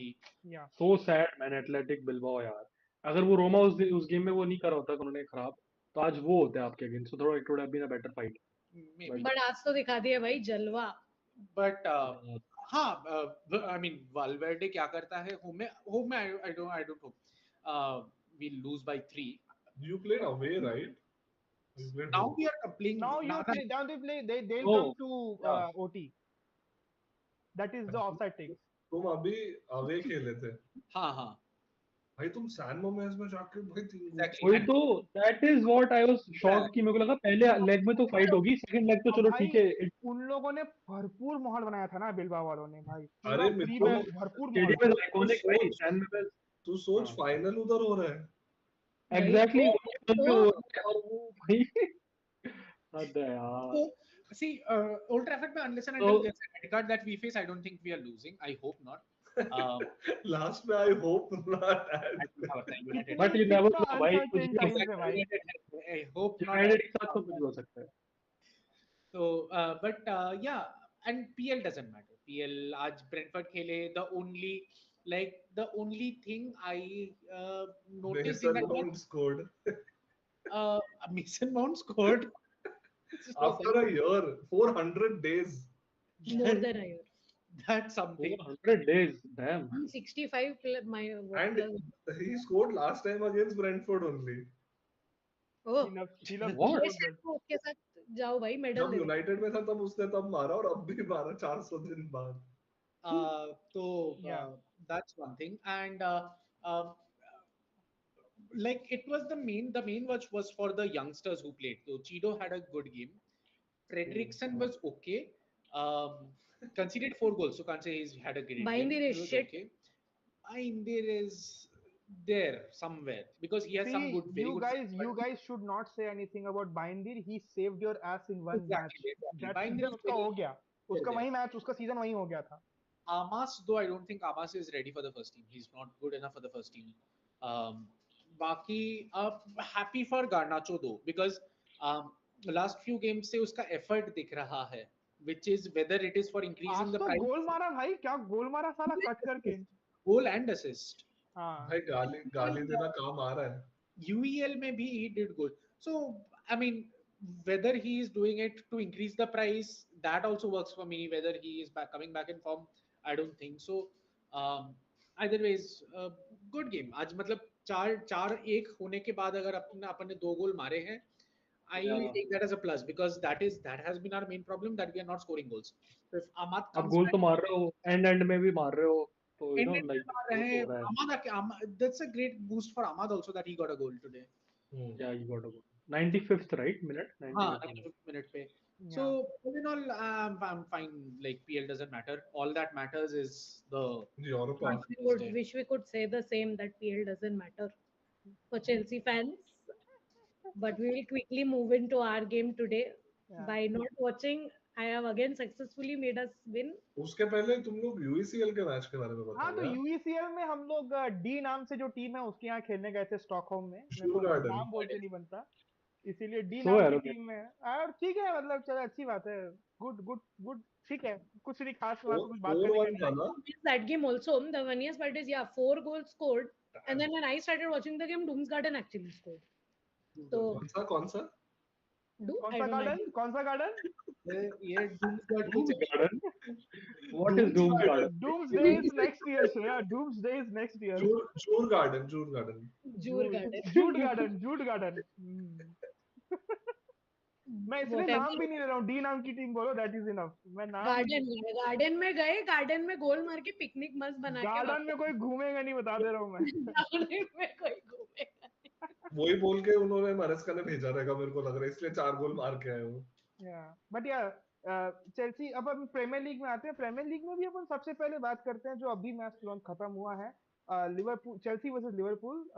Yeah. So sad man, athletic Bilbao यार। अगर वो रोमा उस गेम में वो नहीं करा होता उन्होंने खराब, तो आज वो होते आपके अगेंस्ट, सो थोड़ा it would have been a better fight. maybe, but आज तो दिखा दिया भाई जलवा। but हाँ, I mean Valverde क्या करता है home में I don't hope we lose by 3. You played away, right? You played Now home. we are playing. Now you now play, now they play, they'll Oh, come to yeah. OT. That is the offside takes. तुम अभी away खेले थे हाँ हाँ भाई, तुम San मोमेस में जाके भाई 3 exactly. वही And तो, that is what I was shocked कि मेरे को लगा पहले लेग में तो फाइट होगी, सेकंड लेग तो अब चलो भाई ठीक है। उन लोगों ने भरपूर माहौल बनाया था ना बिलबाओ वालों ने भाई, पूरा अरे फ्री मित्तल, में भरपूर माहौल स्टेडियम था। इज आइकॉनिक भाई, सैन मेमेस। तू सोच हाँ। फाइनल उधर हो रहा है। एग्जैक्टली, तो और वो भाई हद है यार। so see, Old Trafford में unless and So- until there's a red card that we face, I don't think we are losing. I hope not. Last में I hope not United. But you कितना never know भाई, कुछ uncertain भी हो times सकता है भाई। I hope है, not. यूनाइटेड के साथ तो कुछ भी हो सकता है। So, but yeah, and PL doesn't matter. PL आज Brentford खेले, the only thing I noticed in mason that game, mount scored Mason Mount scored. After a year, 400 days। more than a year. That's something. 400 days, damn. 65 my And he scored last time against Brentford only। Oh He loves What? to score goals. उसके साथ जाओ भाई medal जब दे दो। United में था तब उसने तब मारा, और अब भी मारा 400 दिन बाद। So Yeah. that's one thing, and like it was the main watch was for the youngsters who played. So Chido had a good game. Fredrickson was okay. Conceded 4 goals, so can't say he's had a great Bindir game. is He was shit. okay. Bindir is there somewhere because he has some See, good, very you good. guys should not say anything about Bindir. He saved your ass in one match. Exactly. That Bindir season is उसका very- हो गया, उसका there. वही match, उसका season वही हो गया था। Amas, though I don't think Amas is ready for the first team. He's not good enough for the first team. Baki, happy for Garnacho though, because last few games से उसका effort दिख रहा है, which is whether it is for आज increasing the तो price, गोल मारा भाई, क्या गोल मारा साला कट करके। goal and assist. हाँ भाई गाली गाली देना काम आ रहा है। UEL में भी he did good. So I mean, whether he is doing it to increase the price, that also works for me. Whether he is coming back in form, I don't think so. Either ways, good game. आज मतलब 4-1 होने के बाद अगर अपन ने 2 गोल मारे हैं, I will take that as a plus because that has been our main problem, that we are not scoring goals. So if Ahmad आप comes गोल back, तो मार रहे हो, एंड में भी मार रहे हो, तो यू नो and लाइक मार रहे हैं, Ahmad, that's a great boost for Ahmad also that he got a goal today. या you got a goal 95th right minute, हाँ, 95th minute. 95th minute पे. Yeah. So all in all, I'm fine. Like PL doesn't matter. All that matters is the Europa. Wish we could say the same, that PL doesn't matter for Chelsea fans. But we will quickly move into our game today. Yeah. By not watching, I have again successfully made us win. उसके पहले तुम लोग यूईसीएल के match के बारे में हाँ तो बताओ यार। यूईसीएल में हम लोग डी नाम से जो टीम है उसके यहाँ खेलने गए थे स्टॉकहोम में। मेरे को Djurgården. नाम बोलते नहीं बनता, इसीलिए डी So नाम की arrogant. टीम में। और ठीक है, मतलब चलो अच्छी बात है, गुड गुड गुड, ठीक है, कुछ नहीं खास, वहाँ पे कुछ बात करने का 4-1 था ना? That game also, the funniest part is, yeah, 4 goals scored, and then when I started watching the game, Doomsgarden actually scored. So कौन सा? कौन I सा don't know. गार्डन, कौन सा गार्डन? ये Doomsday Doom's Garden. What is Doom's Garden? Doomsday is next year, Shreya. Doomsday is next year. Djurgarden. Djurgården. Djurgarden, Djurgarden. मैं इसलिए Whatever. नाम भी नहीं ले रहा हूँ, डी नाम की टीम बोलो, दैट इज इनफ। मैं नाम गार्डन में गए, गार्डन में गोल मार के पिकनिक मस्त बना के गार्डन में कोई घूमेगा नहीं, बता दे रहा हूँ मैं। गार्डन में कोई घूमेगा नहीं। वही बोल के उन्होंने मारेस्का ने भेजा रहेगा, मेरे को लग रहा है, इसलिए 4 गोल मार के आए वो। बट यार चेल्सी, अब हम प्रीमियर लीग में आते हैं। प्रीमियर लीग में भी अपन सबसे पहले बात करते हैं जो अभी मैच तुरंत खत्म हुआ है, Liverpool, Chelsea versus Liverpool.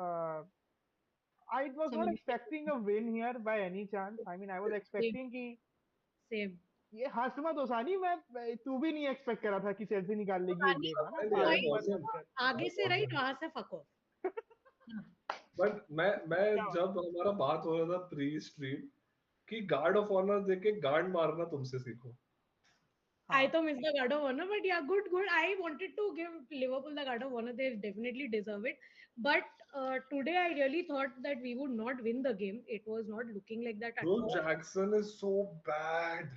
I was not expecting a win here by any chance. I mean, I was expecting कि Same. ये हसमत ओसानी, मैं तू भी नहीं एक्सपेक्ट कर रहा था कि चेल्सी निकाल लेगी एक गेम, है ना? नहीं, पागल I मत wasn't. कर। आगे से राइट, वहां से फक ऑफ। बट मैं जब हमारा बात हो रहा था प्री स्ट्रीम कि गार्ड ऑफ ऑनर देके गार्ड मारना तुमसे सीखो। I तो miss the guard of honor, but yeah, good. I wanted to give Liverpool the guard of honor. They definitely deserve it. But today I really thought that we would not win the game. It was not looking like that at Bro, all. Jackson is so bad.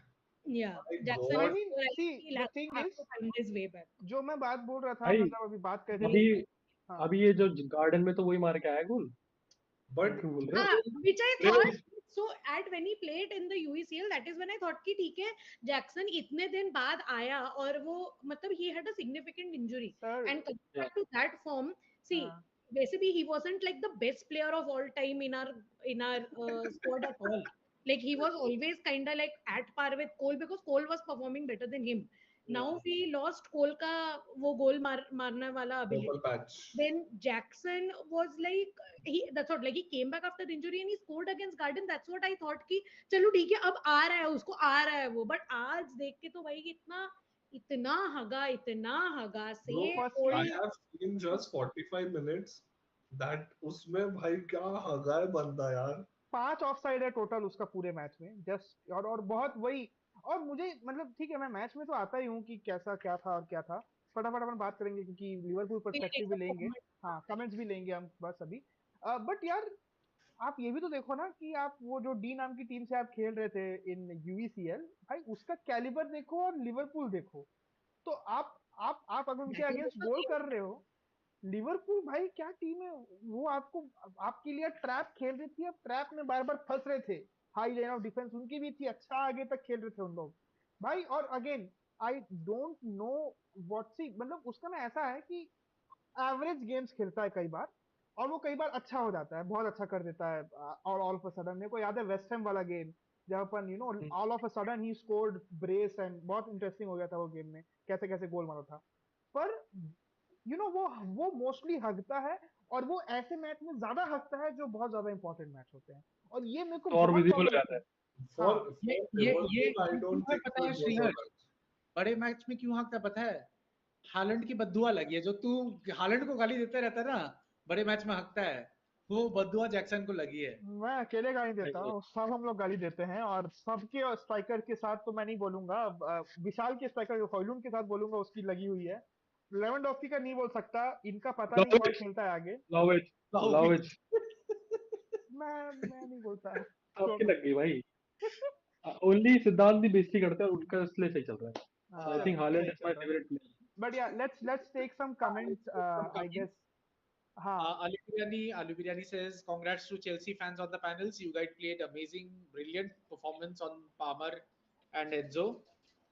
Yeah, My Jackson God. I mean, see, the thing have is, to find his way back. जो मैं बात बोल रहा था, भाई, मतलब अभी बात कर अभी हाँ। अभी ये जो गार्डन में तो वही मार के आया गोल, But क्यों बोल रहे हो? Which I thought. So at when he played in the UECL, that is when I thought कि ठीक है, Jackson इतने दिन बाद आया और वो मतलब he had a significant injury, Sir, and coming back to that form, see, हाँ। basically he wasn't like the best player of all time in our squad at all. Like he was always kind of like at par with Cole because Cole was performing better than him. Now we lost Cole का वो गोल मारने वाला ability. purple patch. Then Jackson was like, that's what, like he came back after the injury and he scored against Garden. That's what I thought कि चलो ठीक है, अब आ रहा है, उसको आ रहा है वो। But आज देख के तो भाई इतना हगा से Bro, firstly, I have seen just 45 minutes that उसमें भाई क्या हगा है बंदा यार। 5 ऑफसाइड है टोटल उसका पूरे मैच में, जस्ट और बहुत वही। और मुझे मतलब ठीक है, मैं मैच में तो आता ही हूँ कि कैसा क्या था और क्या था, फटाफट अपन बात करेंगे क्योंकि लिवरपूल पर्सपेक्टिव भी लेंगे, हाँ कमेंट्स भी लेंगे हम बस अभी। बट यार आप ये भी तो देखो ना कि आप वो जो डी नाम की टीम से आप खेल रहे थे इन यूईसीएल, भाई उसका कैलिबर देखो और लिवरपूल देखो। तो आप अगर उनके अगेंस्ट गोल कर रहे हो, लिवरपूल भाई क्या टीम है वो, आपको आपके लिए ट्रैप खेल रही थी, अब ट्रैप में बार बार फंस रहे थे। हाई लाइन ऑफ डिफेंस उनकी भी थी, अच्छा आगे तक खेल रहे थे उन लोग भाई। और again I don't know what see, मतलब उसका ना ऐसा है कि एवरेज गेम्स खेलता है कई बार और वो कई बार अच्छा हो जाता है, बहुत अच्छा कर देता है। और ऑल ऑफ अ सडन मेरे को याद है वेस्ट हैम वाला गेम, जहां पर you know all of a sudden he scored brace and बहुत इंटरेस्टिंग हो गया था वो गेम में, कैसे कैसे गोल मारा था। पर यू नो वो मोस्टली हकता है और वो ऐसे मैच में ज्यादा हकता है जो बहुत ज्यादा इंपॉर्टेंट मैच होते हैं, और ये मेरे को और बहुत विजिबल problem रहता है। For ये I don't think पता है it was Sriharsh, a match. बड़े मैच में क्यों हकता पता है? हालैंड की बद्दुआ लगी है, जो तू हालैंड को गाली देते रहता है ना, बड़े मैच में हकता है। वो बदुआ जैक्सन को लगी है। मैं अकेले गाली देता हूँ, सब हम लोग गाली देते हैं, और सबके स्ट्राइकर के साथ तो मैं नहीं बोलूंगा, विशाल के स्ट्राइकर हॉयलुंड के साथ बोलूंगा, उसकी लगी हुई है। लेवेंडोव्स्की का नहीं बोल सकता, इनका पता नहीं कौन Vlahovic, खेलता है आगे। Vlahovic, Vlahovic। Vlahovic, मैं नहीं बोलता, सबकी छोड़ो। लग गई भाई। ओनली सिद्धांत की बेइज्जती करते हैं और उनका इसलिए सही चल रहा है। I think Haaland is my favourite player. But yeah let's take some comments, I guess. हाँ, Alu Biryani says, "Congrats to Chelsea fans on the panels. You guys played amazing, brilliant performance on Palmer and Enzo."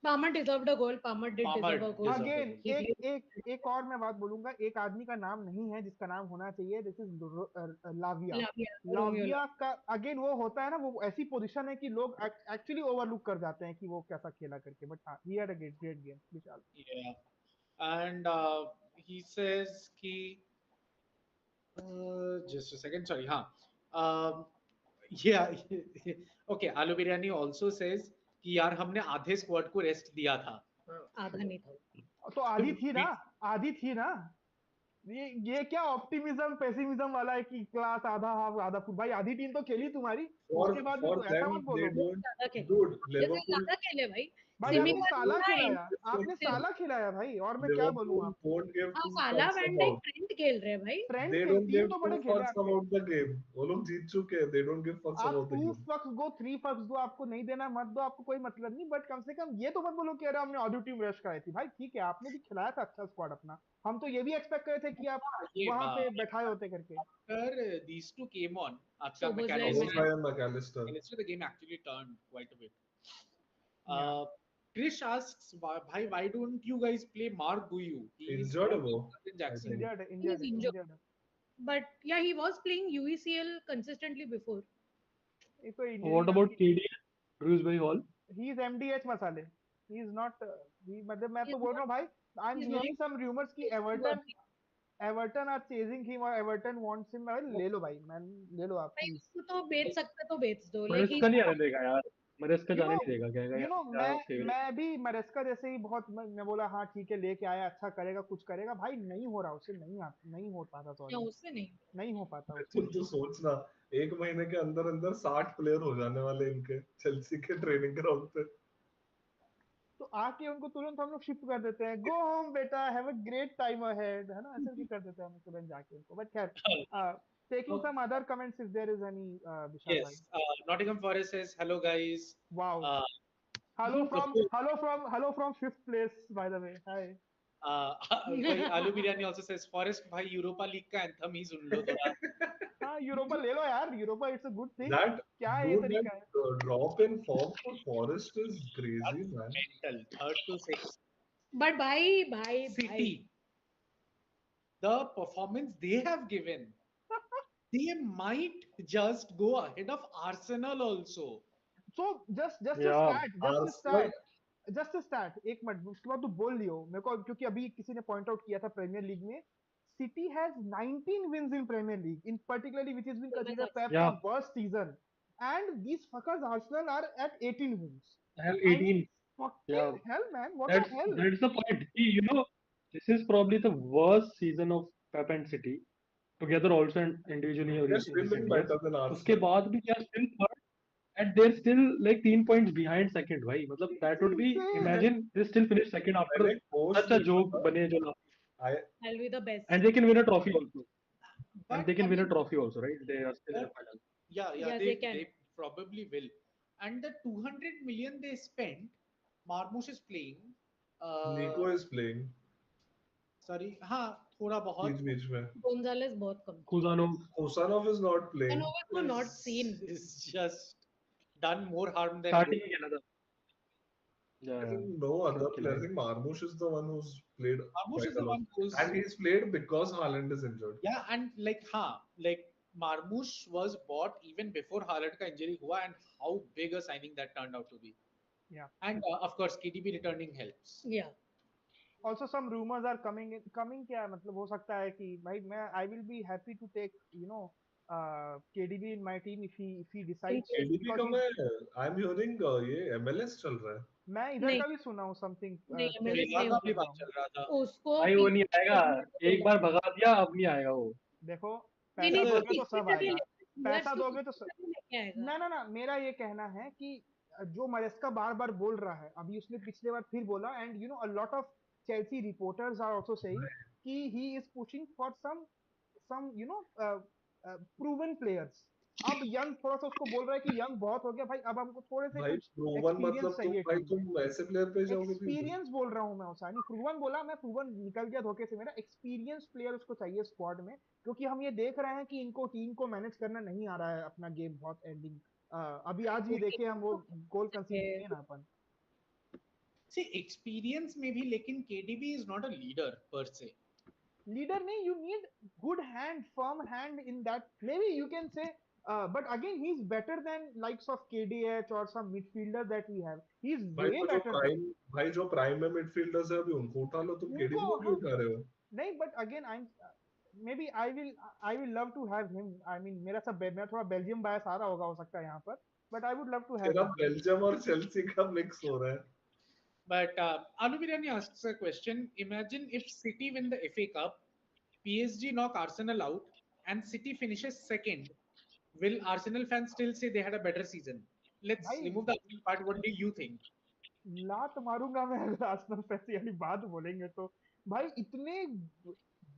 Palmer deserved a goal. Palmer did Palmer deserve a goal. deserved a again goal. He एक played एक एक और मैं बात बोलूंगा, एक आदमी का नाम नहीं है जिसका नाम होना चाहिए, दिस इज लाविया। Lavia, Romeo लाविया का अगेन वो होता है ना, वो ऐसी पोजीशन है कि लोग एक्चुअली ओवरलुक कर जाते हैं कि वो कैसा खेला करके, बट हाँ, he had a great game, Vishal. Yeah, and he says कि just a second, sorry, हाँ. Yeah, okay. Alu Biryani also says कि यार हमने आधे स्क्वाड को रेस्ट दिया था. आधा नहीं था। तो आधी थी ना, आधी थी ना। ये क्या ऑप्टिमिज्म पेसिमिज्म वाला है कि क्लास आधा हाफ आधा फुल, भाई आधी टीम तो खेली तुम्हारी, उसके बाद भी for तो ऐसा them मत they बोलो। don't. ज्यादा खेले। Dude, जैसे Liverpool ज्यादा खेले भाई। भाई आपने Similar साला line. खिलाया, आपने साला खिलाया भाई, और मैं क्या बोलूं Liverpool आपको। won't give हाँ, two साला fucks Van Dijk about. Trent खेल रहे हैं भाई। ट्रेंड They के don't तीन give तो two बड़े खेले fucks आपने। about the game. वो लोग जीत चुके हैं. They don't give fucks आप about the 2 game. फक्स दो, 3 फक्स दो, आपको नहीं देना मत दो, आपको कोई मतलब नहीं, बट कम से कम ये तो मत बोलो कि अरे हमने ऑडियो टीम रश कराई थी। भाई ठीक है, आपने भी खिलाया था अच्छा स्क्वाड अपना, हम तो ये भी एक्सपेक्ट करे थे कि आप ये वहां पे बैठाए होते करके। after these two came on, after Szoboszlai McAllister Szoboszlai and McAllister. the game actually turned quite a bit. Yeah. Krish asks, why don't you guys play Mark Guiu? He's Injured more वो, than Jackson. I think. Injured He's injured. But yeah, he was playing UECL consistently before. ये तो What about KD? Dewsbury Hall? He is MDH मसाले, ही is not, मतलब मैं He's तो बोल रहा हूँ भाई, I am he's hearing not some rumours कि एवर्टन आर चेजिंग हिम और एवर्टन वांट्स हिम। भाई ले लो भाई, मैन ले लो आप भाई, प्लीज। उसको तो बेच सकते तो बेच दो। Like मरेस्का नहीं आने देगा यार, मरेस्का जाने नहीं देगा, कहेगा यू यार नो मेरा फेवरेट। मैं भी मरेस्का जैसे ही बहुत मैं बोला हाँ ठीक है लेके आया, अच्छा करेगा, कुछ करेगा, भाई नहीं हो रहा उससे, नहीं हो पाता, या सॉरी उससे नहीं। नहीं हो पाता तुम उससे। तो सोचना, 1 महीने के अंदर अंदर 60 प्लेयर हो जाने वाले इनके चेल्सी के ट्रेनिंग ग्राउंड पे। तो आके उनको तुरंत हम लोग शिफ्ट कर देते हैं, गो होम बेटा, have a great time ahead, है ना, ऐसे भी कर देते हैं हम तुरंत जाके उनको। बट खैर, taking some other comments if there is any, Vishal भाई। Yes, Nottingham Forest says, hello guys. Wow, Uh, hello from fifth place by the way, hi. भाई आलू बिरयानी also says, Forest भाई यूरोपा लीग का एंथम ही सुन लो थोड़ा. हाँ Europa ले लो यार, Europa it's a good thing. That क्या है ये dude, तरीका है? that drop in form for Forest is crazy, man. Mental. 3rd to 6th. But bhai, City. The performance they have given, they might just go ahead of Arsenal also. So just a Yeah, Arsenal, start एक minute, उसके बाद तो बोल लियो मेरे को, क्योंकि अभी किसी ने पॉइंट आउट किया था प्रीमियर लीग में city has 19 wins in Premier League in particularly, which has been considered perhaps Yeah. the worst season, and these fuckers Arsenal are at 18 wins. I have I mean, 18. fucking Yeah, hell man, what that's the hell. that's the point. You know, this is probably the worst season of Pep and City together also and individually or they're in still recent doing years. better than उसके Arsenal. बाद भी क्या still third and they're still like 3 points behind second भाई, मतलब that would be, Insane. imagine they still finish second after मैंने post such a देखा joke था, बने जो I I'll be the best. and they can win a trophy also, and But they can win a again, trophy also, right? They are still in the final. yeah, Yes, they, they can. they probably will. And the 200 million they spent, Marmoush is playing. Nico is playing Sorry, हाँ थोड़ा बहुत. बीच में. Gonzalez बहुत कम। Kuzanov, Osanov is not playing. Canova को not seen. Is just done more harm than starting good. में खेला था. I Yeah, think no other okay, player. I think Marmoush is the one who's played Marmoush quite is the a lot. one who's, And he's played because Haaland is injured. yeah, and like like Marmoush was bought even before Haaland का injury हुआ, and how big a signing that turned out to be. Yeah. And of course KDB returning helps. Yeah. Also some rumors are coming क्या है, मतलब हो सकता है कि भाई मैं I will be happy to take KDB in my team if he decides, KDB because का मैं I'm hearing ये MLS चल रहा है. मैं इधर नहीं। का भी सुना हूँ something, नहीं, MLS श्रीलंका नहीं का भी होगा। बात चल रहा था. उसको भाई वो नहीं आएगा, एक बार भगा दिया अब नहीं आएगा वो. देखो नहीं पैसा नहीं, तो दोगे तो सब किसी से भी आएगा, ले पैसा सीआरसी दोगे तो किसी सब। से भी लेके आएगा। ना ना ना, मेरा ये कहना है कि जो मरेस्का बार बार बोल रहा है, अभी उसने पिछले बार फिर बोला, and you know a lot of Chelsea reporters are also saying कि he is pushing for some you know proven players. अब यंग थोड़ा सा उसको बोल रहा है कि यंग बहुत हो गया भाई, अब हमको थोड़े से भाई कुछ प्रूवन एक्सपीरियंस मतलब चाहिए टीम में। तुम ऐसे प्लेयर पे जाओगे फिर। एक्सपीरियंस बोल रहा हूँ मैं ओसानी, प्रूवन बोला, मैं प्रूवन निकल गया धोखे से मेरा, एक्सपीरियंस प्लेयर उसको चाहिए स्क्वाड में, क्योंकि हम ये देख रहे हैं कि इनको टीम को मैनेज करना नहीं आ रहा है, अपना गेम बहुत एंडिंग। अभी आज भी देखे हम, वो गोल कंसीड किए ना अपन। See, experience maybe, लेकिन KDB is not a leader per se. Leader नहीं, you need good hand, firm hand in that, maybe you can say, but again he is better than likes of KDH और some midfielder that we have, he is भाई way तो better than जो prime में midfielders है अभी उनको उठा लो, तुम उनको। केडीबी को क्यों हाँ, उठा रहे हो? नहीं, but again I maybe I will love to have him. I mean, मेरा थोड़ा बेल्जियम बायस आ रहा होगा, हो सकता है यहाँ पर, but I would love to have तेरा him. बेल्जियम और चेल्सी का मिक्स हो रहा है। But Anubirani asks a question. Imagine if City win the FA Cup, PSG knock Arsenal out, and City finishes second. Will Arsenal fans still say they had a better season? Let's भाई remove the Arsenal part. What do you think? लात मारूंगा मैं अगर Arsenal fans वाली बात बोलेंगे तो। भाई इतने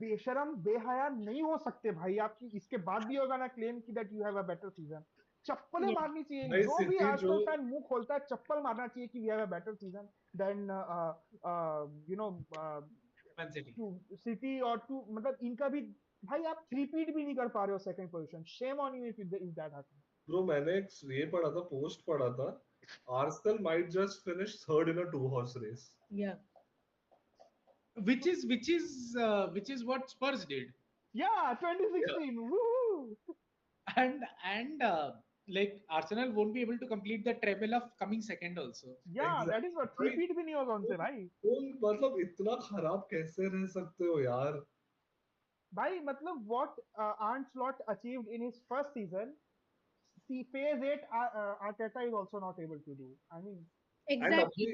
बेशरम बेहया नहीं हो सकते भाई, आपकी इसके बाद भी होगा ना क्लेम कि that you have a better season. चप्पलें Yeah. मारनी चाहिए, भाई जो भी सिटी जो आर्सेनल फैन मुंह खोलता है चप्पल मारना चाहिए कि we have a better season than you know Man City. To city और टू, मतलब इनका भी। भाई आप थ्री-पीट भी नहीं कर पा रहे हो second position, shame on you if that happens. Bro मैंने एक ये पढ़ा था, पोस्ट पढ़ा था, Arsenal might just finish third in a two horse race. Yeah. Which is what Spurs did. या 2016 woohoo. And like Arsenal won't be able to complete the treble of coming second also. या that is what, exact भाई, थ्री-पीट भी नहीं होगा उनसे भाई। तुम मतलब इतना खराब कैसे रह सकते हो यार? भाई मतलब what Arne Slot achieved in his first season, see phase 8 Arteta is also not able to do. I mean, and Exactly. अभी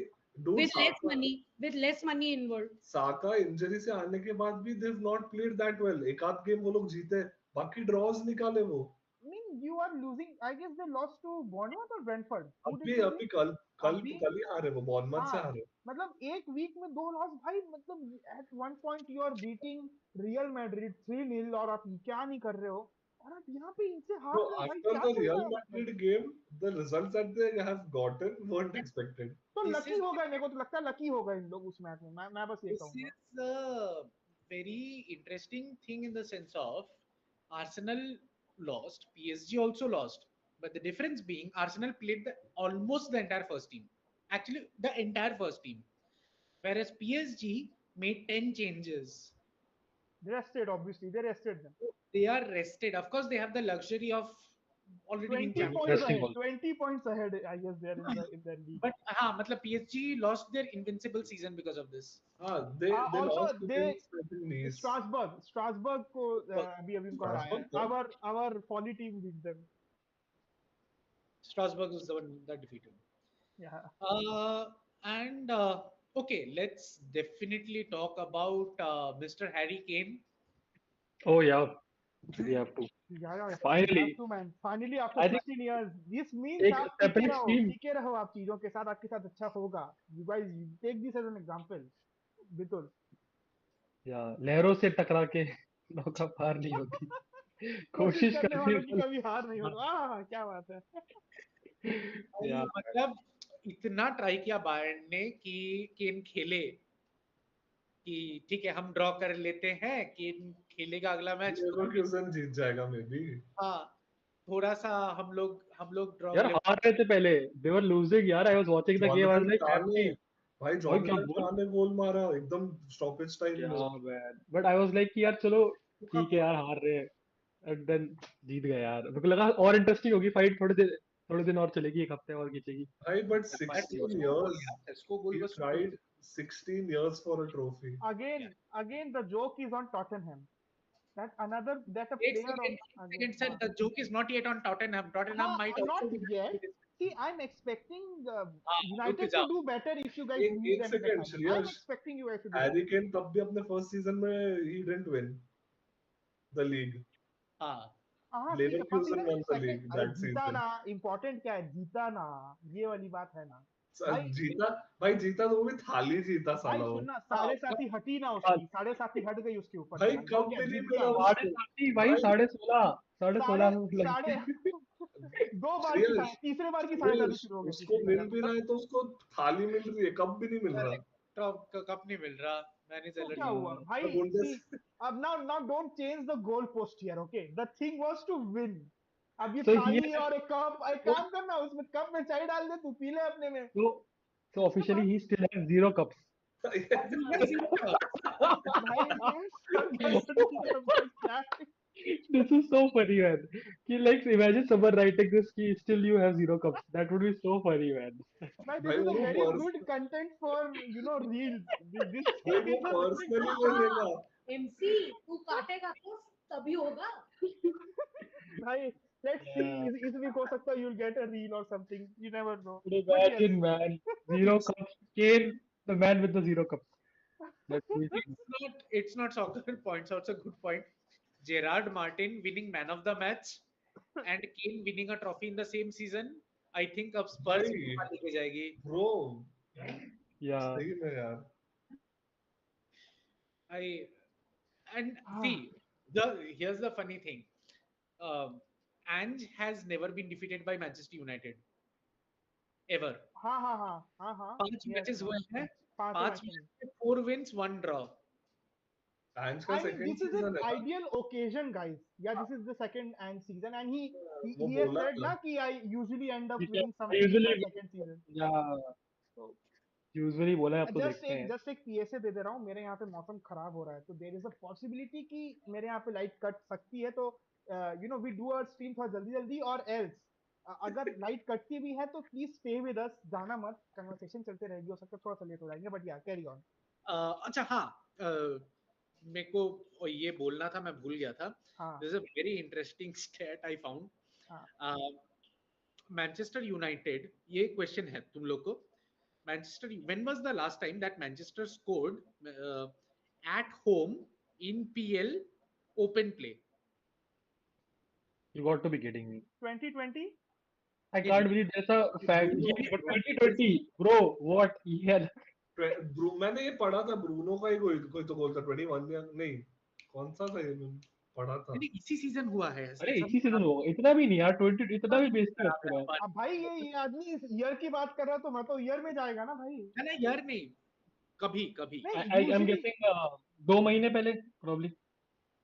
do With less money involved. Saka injury से आने के बाद भी they have not played that well. एक आध game वो लोग जीते, बाकी ड्रॉज निकाले वो। I mean you are losing. I guess they lost to Bournemouth or Brentford. Who did अभी they अभी lose? कल कल अभी कल ही हारे वो, बॉर्नमथ से हाँ, हारे। मतलब एक वीक में दो लॉस भाई, मतलब at one point you are beating Real Madrid 3-0 और आप क्या नहीं कर रहे हो, और आप यहाँ पे इनसे हार So रहे हो भाई, after क्या the चल रहा Real है मतलब। Madrid game, the results that they have gotten weren't expected. तो This लकी is हो गए, मेरे को तो लगता है लकी हो गए इन लोग उस मैच में, मैं बस ये this कहूंगा। is a very interesting thing in the sense of Arsenal lost, PSG also lost, but the difference being Arsenal played almost the entire first team, actually the entire first team, whereas PSG made 10 changes. They rested, obviously they rested them. They are rested. Of course, they have the luxury of already being 20 champions. points Resting ahead, also. 20 points ahead, I guess they're in their league. But matlab PSG lost their invincible season because of this. They Also lost they against I think Nice. Strasbourg को अभी उनको हराया है। Strasbourg को? our folly team beat them. Strasbourg was the one that defeated. Yeah. And okay, let's definitely talk about Mr. Harry Kane. Oh yeah, we have to. Yeah, Finally. have to, man. Finally after I think 16 years, this means एक आप separate team. टिके रहो आप चीजों के साथ, आपके साथ अच्छा होगा। You guys take this as an example. बिल्कुल। या लहरों से टकरा के नौका पार नहीं होती, कोशिश कोशिश करने करनी वालों की कभी हार नहीं होती। क्या बात है। या मतलब इतना ट्राई किया बायर्न ने कि केन खेले, कि ठीक है हम ड्रॉ कर लेते हैं, केन खेलेगा अगला मैच। लेवरकुसेन जीत जाएगा मे बी। हाँ, थोड़ा सा हम लोग ड्रॉ यार हार रहे थे पहले, they were losing यार, I was watching the game, I was Jonathan like Shah ने happy. भाई भाई क्या जॉनथन गोल, शाह ने गोल मारा एकदम स्टॉपेज टाइम क्या में। Man, but I was like कि यार चलो ठीक है यार हार रहे हैं, एंड देन जीत गए यार। मेरे को लगा और इंटरेस्टिंग होगी फाइट, थोड़े दिन और चलेगी, एक हफ्ते और खींचेगी। भाई but That match 16 was years Sesko goal he was tried 16 years for a trophy. Again the joke is on Tottenham, that a Eight player seconds, of again, 8 seconds, sir. The joke is not yet on Tottenham. Tottenham might also not do yet. better. See, I'm expecting रुक United to जाओ। do better if you guys meet एक them in the second final. I'm Shreyas, expecting you guys to do Harry better. केन तब भी अपने first season में he didn't win the league. हाँ हाँ Leverkusen won the second, league अरे that जीता season. ना, इम्पोर्टेंट क्या है, जीता ना, ये वाली बात है ना भाई। जीता भाई, जीता तो वो भी थाली जीता भाई साला वो। सुनना, हाँ, 7.5 हटी ना उसकी, 7.5 हट गई उसके ऊपर से भाई भाई, वो कब क्या भी नहीं जीत गया मिला वो। साढ़े उसको सात ही भाई, भाई। 16.5 16.5 साढ़े में साढ़े लगी। दो बार की श्रेयस, तीसरे बार की श्रेयस 7.5 शुरू हो गई उसको तीसरी मिल जगह भी तो। रहा है तो उसको थाली मिल रही है, कब भी नहीं मिल रहा। टॉप कप नहीं मिल रहा, मैंने तो सैलरी क्या हुआ भाई, बुंडेस सी, अब now now don't change the goal post here, okay, the thing was to win. अब ये So he थाली has, और एक कप, एक so, काम करना, उसमें कप में चाय डाल दे, तू पी ले अपने में। so officially he still has 0 cups. He has 0 cups. भाई तुम सब क्या। This is so funny, man. He like imagine someone writing this कि still you have 0 cups. That would be so funny, man. भाई this भाई is a वो very पर्स good content for reels, this भाई थिंग वो is a very personally ले लेगा। MC तू काटेगा तो तभी होगा। भाई लेट्स सी, Yeah. इस वीक हो सकता है you will get a reel और something, you never know, But but yes. imagine, man, 0 cups. Kane, the man with the 0 cups. That's really funny. It's not soccer. Points out a good point. Gerard Martin winning man of the match and Kane winning a trophy in the same season. I think अब Spurs भाई Europa लेके जाएगी. Bro, Yeah. सही में यार। I and see here's the funny thing. Ange has never been defeated by Manchester United ever. हाँ हाँ हाँ हाँ हाँ, 5 मैचेस हुए हैं, पांचों 5 मैचों में। मैच में 4 wins 1 ड्रॉ. एंज का I mean, second this is an season है ना। ideal occasion, guys. Yeah, this is the second and season, and वो he has बोला said था। ना कि I usually end up Because winning I something in my second season. yeah, So usually बोला है अब तो जस्ट देखते एक हैं. जस्ट एक पीएसए दे दे रहा हूँ, मेरे यहाँ पे मौसम खराब हो रहा है, तो देर इज अ पॉसिबिलिटी कि मेरे यहाँ पे लाइट कट सकती है, तो you know we do our stream थोड़ा जल्दी जल्दी, और एल्स अगर लाइट कटती भी है तो प्लीज स्टे विद अस, जाना मत, कन्वर्सेशन चलते रहेगी, हो सकता है थोड़ा सा लेट हो जाएंगे, बट या कैरी ऑन। अच्छा हाँ, मेरे को ये बोलना था, मैं भूल गया था. हाँ this is a very interesting stat I found. हाँ मैनचेस्टर यूनाइटेड, ये क्वेश्चन है तुम लोग को. Manchester, when was the last time that Manchester scored at home in PL open play? You got to be kidding me. 2020। I can't believe there's a fact. Yeah, but 2020, bro, what year? मैंने ये पढ़ा था, Bruno का ही कोई कोई तो गोल था 21 या नहीं, कौन सा था ये मैंने पढ़ा था। नहीं, इसी सीजन हुआ है. अरे सब इसी सीजन होगा, इतना भी नहीं यार, 20 इतना भी बेइज्जती मत खराब करो. है. अब भाई ये आदमी इस ईयर की बात कर रहा है, तो मैं तो ईयर में जाएगा ना भाई। ना यार नहीं, कभी कभी. नहीं I'm यूजुअली guessing 2 महीने पहले, probably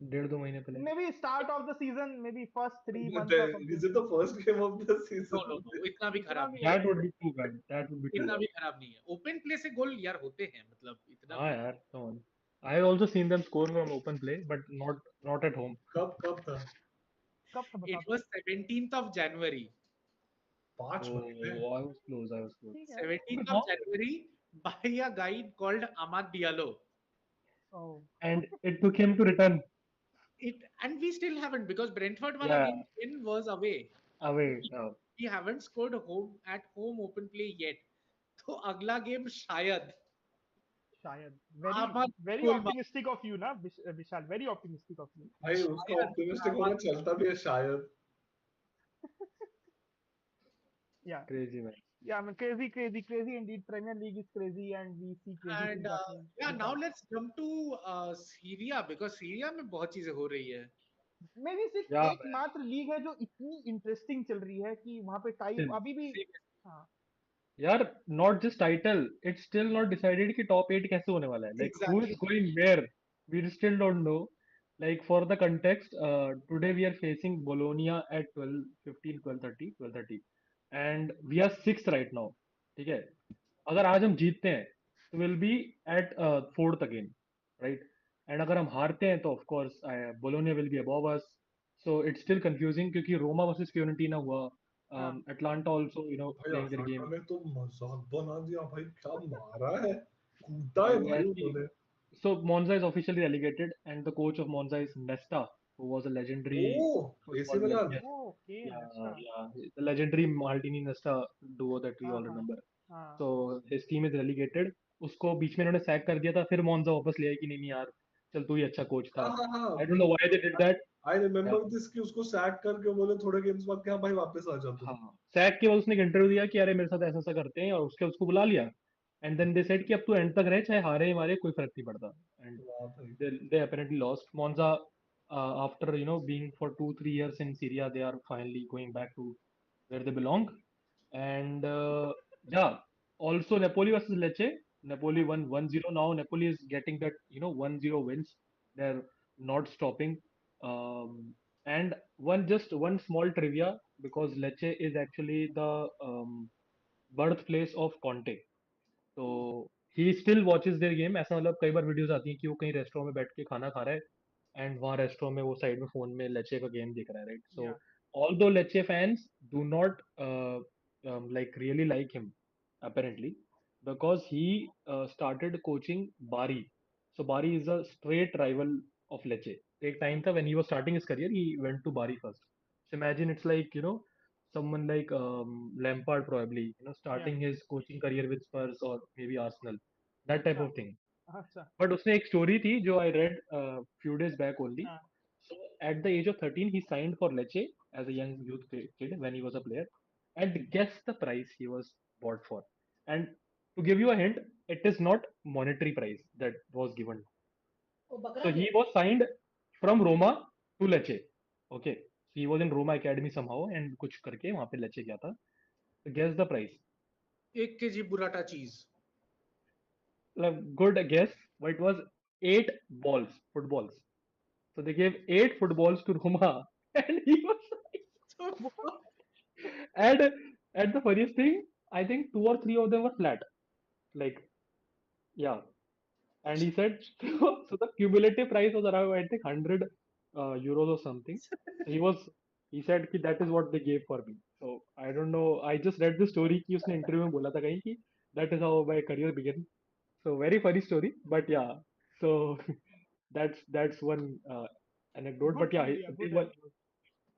1.5 2 महीने पहले. Maybe start of the season, maybe first 3 months or is something। It the first game of the no season? No no, इतना भी खराब नहीं है. That would be too bad. That would be too इतना bad. भी खराब नहीं है. ओपन प्ले से गोल यार होते हैं, मतलब इतना हाँ भी. यार, come on. I've also seen them score from open play, but not at home. कब कब था? कब था बता It दो। was 17th of January. 5 महीने। Oh, I was close. I was close. ठीक है। 17th हाँ. of January by a guy called Amad Diallo. Oh, And it took him to return And we still haven't, because Brentford wala Yeah. game win was away. away. We haven't scored at home open play yet. तो अगला game शायद शायद आमाद very goal optimistic of you ना Vishal, very optimistic of you. भाई उसका शायद optimistic होना चलता भी है शायद। या Crazy man. या मैं crazy indeed, Premier League is crazy and we see crazy And things happening. yeah, now let's jump to Syria, because Syria में बहुत चीजें हो रही है. मे बी सिर्फ Yeah, एकमात्र लीग है जो इतनी इंटरेस्टिंग चल रही है कि वहां पे टाइम Still. अभी भी। हाँ यार, not just title, it's still not decided कि top 8 कैसे होने वाला है. Like who is Exactly. going where? We still don't know. Like for the context, today we are facing Bologna at 12:15, 12:30, 12:30, and we are sixth right now. ठीक है. अगर आज हम जीतते हैं तो will be at fourth again, right. And अगर हम हारते हैं तो of course Bologna will be above us. So it's still confusing क्योंकि रोमा वर्सेस फ्योरेंटीना हुआ, हाँ अटलांटा आल्सो भाई प्लेइंग देयर अटलांटा गेम. ने तो मजाक बना दिया भाई, क्या मारा है, कूदा है भाई उन्होंने। So Monza is officially relegated, and the coach of Monza is Nesta, who was a legendary oh AC football player. Milan. Yes, okay yeah, yeah, the legendary Maldini Nesta duo that we हाँ all हाँ remember. हाँ So his team is relegated. उसको बीच में इन्होंने sac कर दिया था, फिर मोन्जा वापस ले आए कि नहीं नहीं यार, चल तू ही अच्छा कोच था. हाँ हाँ हाँ I don't know why they did that. I Yeah. Remember this कि उसको सैक करके बोले थोड़े गेम्स बाद कि हाँ भाई वापस आ जा तुम। हाँ, सैक के बाद उसने एक इंटरव्यू दिया कि अरे मेरे साथ ऐसा ऐसा करते हैं, और उसको बुला लिया। एंड देन दे सेड कि अब तू एंड तक रहे, चाहे हारे हमारे कोई फर्क नहीं पड़ता। एंड वाह भाई। they apparently lost Monza, after being for 2-3 years in Syria. They are finally going back to where they belong. And yeah, also Napoli versus Lecce. Napoli won 1-0. Now Napoli is getting that 1-0 wins. They're not stopping. And one small trivia, because Lecce is actually the birthplace of Conte. तो he still watches their game. ऐसा मतलब कई बार videos आती हैं कि वो कहीं restaurant में बैठ के खाना खा रहा है, एंड वहाँ रेस्टोरेंट में वो साइड में फोन में लेचे का गेम देख रहा है, right? So Yeah. Although लेचे fans do not like really like him apparently, because he started coaching Bari. So Bari is a straight rival of Lecce. एक टाइम था when he was starting his career, he went to Bari first. So imagine, it's like someone like Lampard probably, Yeah. starting his coaching career with Spurs or maybe Arsenal, that type Acha. of thing. Acha. But उसने एक story थी जो I read few days back only. हाँ. So at the age of 13, he signed for Lecce as a young youth kid when he was a player. And guess the price he was bought for. And to give you a hint, it is not monetary price that was given. वो बकरा So दिया he was signed from Roma to Lecce. Okay. So he was in Roma Academy somehow and कुछ करके वहाँ पे Lecce गया था. So guess the price. 1 kg burrata cheese. Like, good guess, but it was 8 balls, footballs. So they gave 8 footballs to Roma, and he was and and the funniest thing, I think 2 or 3 of them were flat. Like, yeah. And he said, so the cumulative price was around, I think, 100 euros or something. So he said कि that is what they gave for me. So I don't know. I just read the story कि उसने interview में बोला था कहीं कि that is how my career began. So very funny story, but yeah. So that's one anecdote. Good But yeah, trivia. they Good won. anecdote.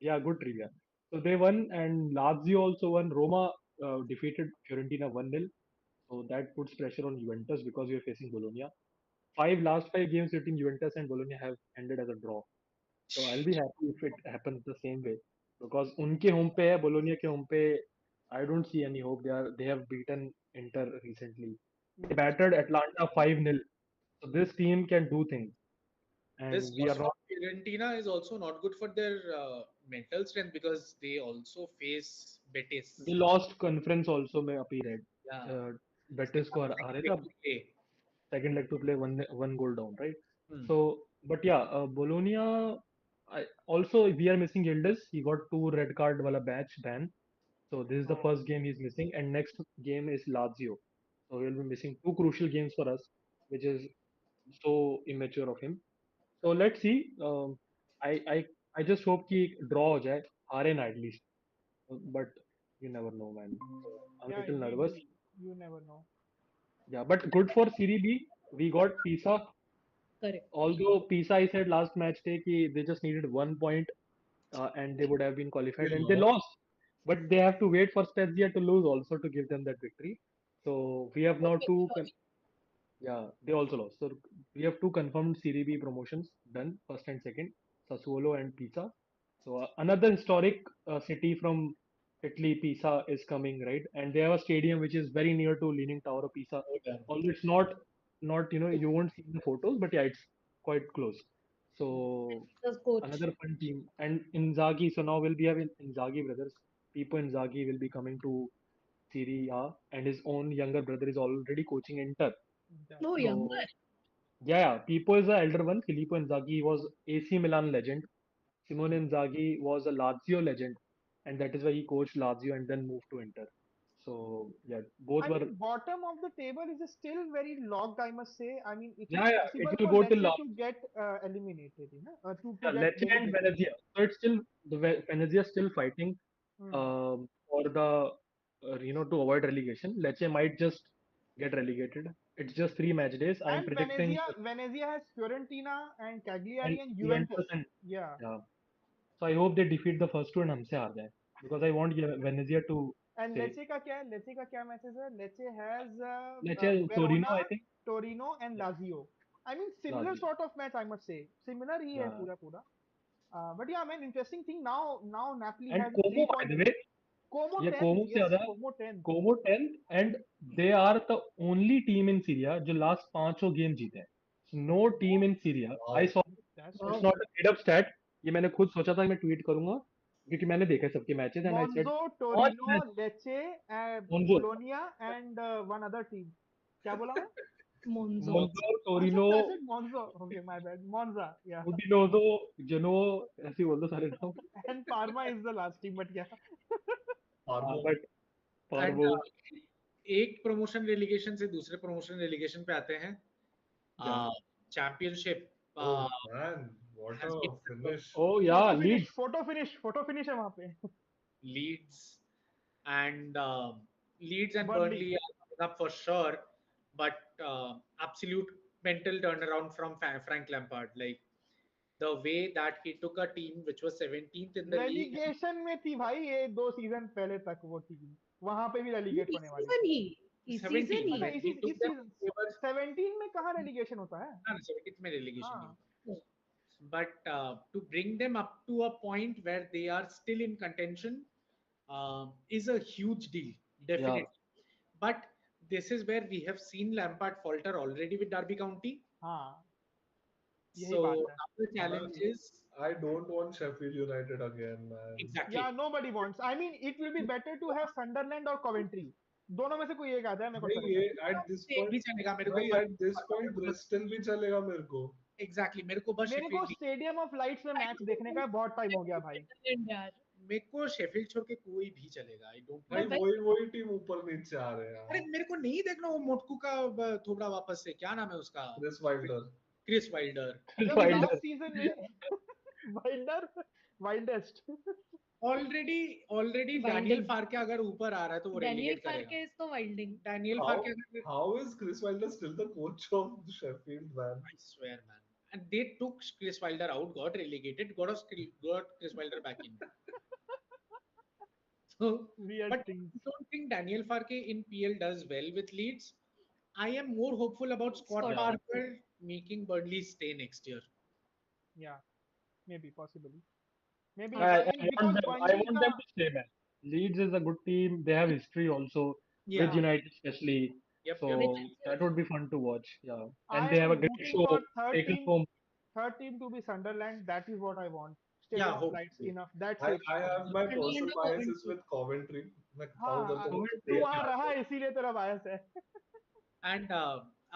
Yeah, good trivia. So they won, and Lazio also won. Roma defeated Fiorentina 1-0. So that puts pressure on Juventus because we are facing Bologna. Last five games between Juventus and Bologna have ended as a draw. So I'll be happy if it happens the same way, because उनके home पे है, Bologna के home पे I don't see any hope. They have beaten Inter recently. They battered Atlanta 5-0. So this team can do things, This and we loss are from not. Fiorentina is also not good for their mental strength because they also face They Betis. lost conference also में अभी read. Yeah, Uh, this Betis is को the हारे second थे, leg to play. second leg to play, one goal down, right? Hmm. So, but yeah, Bologna. Also we are missing Yildiz. He got 2 red card wala batch ban. So this is the Oh. first game he's missing, and next game is Lazio. So he'll be missing 2 crucial games for us, which is so immature of him. So let's see. I I I just hope कि draw हो जाए, हारे ना at least. But you never know, man. So I'm a Yeah, little indeed. nervous. You never know. Yeah, but good for Serie B. We got Pisa. correct. Although Pisa, I said last match day कि they just needed 1 point, and they would have been They qualified, and they lost. lost. But they have to wait for Spezia to lose also to give them that victory. So we have now Okay, two. sorry. Yeah, they also lost. So we have two confirmed Serie B promotions done, first and second, Sassuolo and Pisa. So another historic city from Italy, Pisa, is coming, right? And they have a stadium which is very near to Leaning Tower of Pisa. Yeah. Although it's not you won't see the photos, but yeah, it's quite close. So Just coach. another fun team. And Inzaghi, so now we'll be having Inzaghi brothers. Pipo Inzaghi will be coming to Serie A, and his own younger brother is already coaching Inter. That. No, younger. So yeah, Pipo is the elder one. Filippo Inzaghi was AC Milan legend. Simone Inzaghi was a Lazio legend, and that is why he coached Lazio and then moved to Inter. So yeah, both I were. mean, bottom of the table is still very locked, I must say. I mean, it is Yeah, yeah, it possible will for go till Lecce last. to get eliminated, to Yeah, get Lecce and relegated. Venezia. So it's still Venezia is still fighting Hmm. for the to avoid relegation. Lecce might just get relegated. It's just 3 match days. I'm And predicting Venezia has Fiorentina and and Cagliari and Juventus, Juventus. and Yeah. yeah. So I hope they defeat the first two and हमसे हार जाए, because I want Venezia to And stay. Lecce का क्या है? Lecce का क्या message है? Lecce has Lecce, Torino, Verona, I think. Torino and Yeah, Lazio. I mean, similar Lazio. sort of match, I must say. Similar ही है Yeah. पूरा पूरा. But yeah, man, interesting thing. Now Napoli And has a Como, three by point. the way, Como ये 10th, Como से yes, ज्यादा Como 10th. Como 10th, and they are the only team in Syria जो last पांचों game जीते हैं. No team in Syria. I Wow. saw That's it's Wow. not a made up stat. ये मैंने खुद सोचा था कि मैं ट्वीट करूंगा क्योंकि मैंने देखा है सबके matches and I said Monzo, पांच Torino, match Lecce, मोन्जो Bologna, and one other team. क्या बोला मैं? Monzo. मोन्जो अच्छा, Torino I said Monzo. Okay, my bad. Monza, yeah. उडिनोजो जनो ऐसे ही बोल दो सारे नाम. And Parma is the last team, but yeah. Parmo. But and parvo एक प्रमोशन रेलिगेशन से दूसरे प्रमोशन रेलिगेशन पे आते हैं. Yeah. Championship Oh man, what has a been finish. Oh yeah, Leeds. Photo finish है वहाँ पे. Leeds and Leeds and Burnley. Burnley are coming up for sure, but absolute mental turnaround from Frank Lampard. Like the way that he took a team which was 17th in the league. Relegation में थी भाई ये 2 season पहले तक वो team. वहां पे भी रेलीगेट होने वाली सीजन थी. ही इस 17 सीजन ही अच्छा when इसी he took इस them, सीजन they were 17 में कहाँ रेलीगेशन होता है? 17th में relegation हाँ. नहीं. But to bring them up to a point where they are still in contention is a huge deal, definitely. But this is where we have seen Lampard falter already with Derby County. हाँ. यही So बात है. now the challenge is I don't want Sheffield United again, man. exactly. Yeah, nobody wants. I mean, it will be better to have Sunderland or Coventry. दोनों में से कोई एक आ जाए मेरे को भाई चलेगा. ये at this Sheffield भी point, चलेगा मेरे भाई को. at this point Bristol भी चलेगा मेरे को. Exactly, मेरे को बस मेरे को Sheffield स्टेडियम ऑफ लाइट्स में मैच देखने का बहुत टाइम हो गया भाई. यार. मेरे को Sheffield छोड़ के कोई भी चलेगा. I don't भाई know. वही टीम ऊपर नीचे आ रहे हैं अरे यार. मेरे को नहीं देखना वो मोटकू का थोबड़ा वापस से. क्या नाम है उसका? Chris Wilder. Chris Wilder. जब Wilder. लास्ट सीजन में wildest. Already Wilding. Daniel Farke अगर ऊपर आ रहा है तो वो Daniel relegate Farke करेगा. is तो wilding. डैनियल How, फार्के अगर how is Chris Wilder still the coach of Sheffield, man? I swear, man. And they took Chris Wilder out, got relegated, got Chris Wilder back in. So, Weird but things. I don't think Daniel Farke in PL does well with Leeds. I am more hopeful about Scott Scott Parker making Burnley stay next year. Yeah, maybe possibly. Maybe I, I mean, because I Burnley want them to stay, man. Leeds is a good team. They have history also Yeah. with United, especially. Yep. So yep. that would be fun to watch. Yeah, I and they have a am great rooting show. for Taken home. third team to be Sunderland. That is what I want. Stadium of hope. lights enough. That's I it. have my Burnley personal and the biases Coventry. with Coventry. मैं हाँ, उधर तो बहुत तू वहाँ रहा है इसीलिए तेरा bias है. And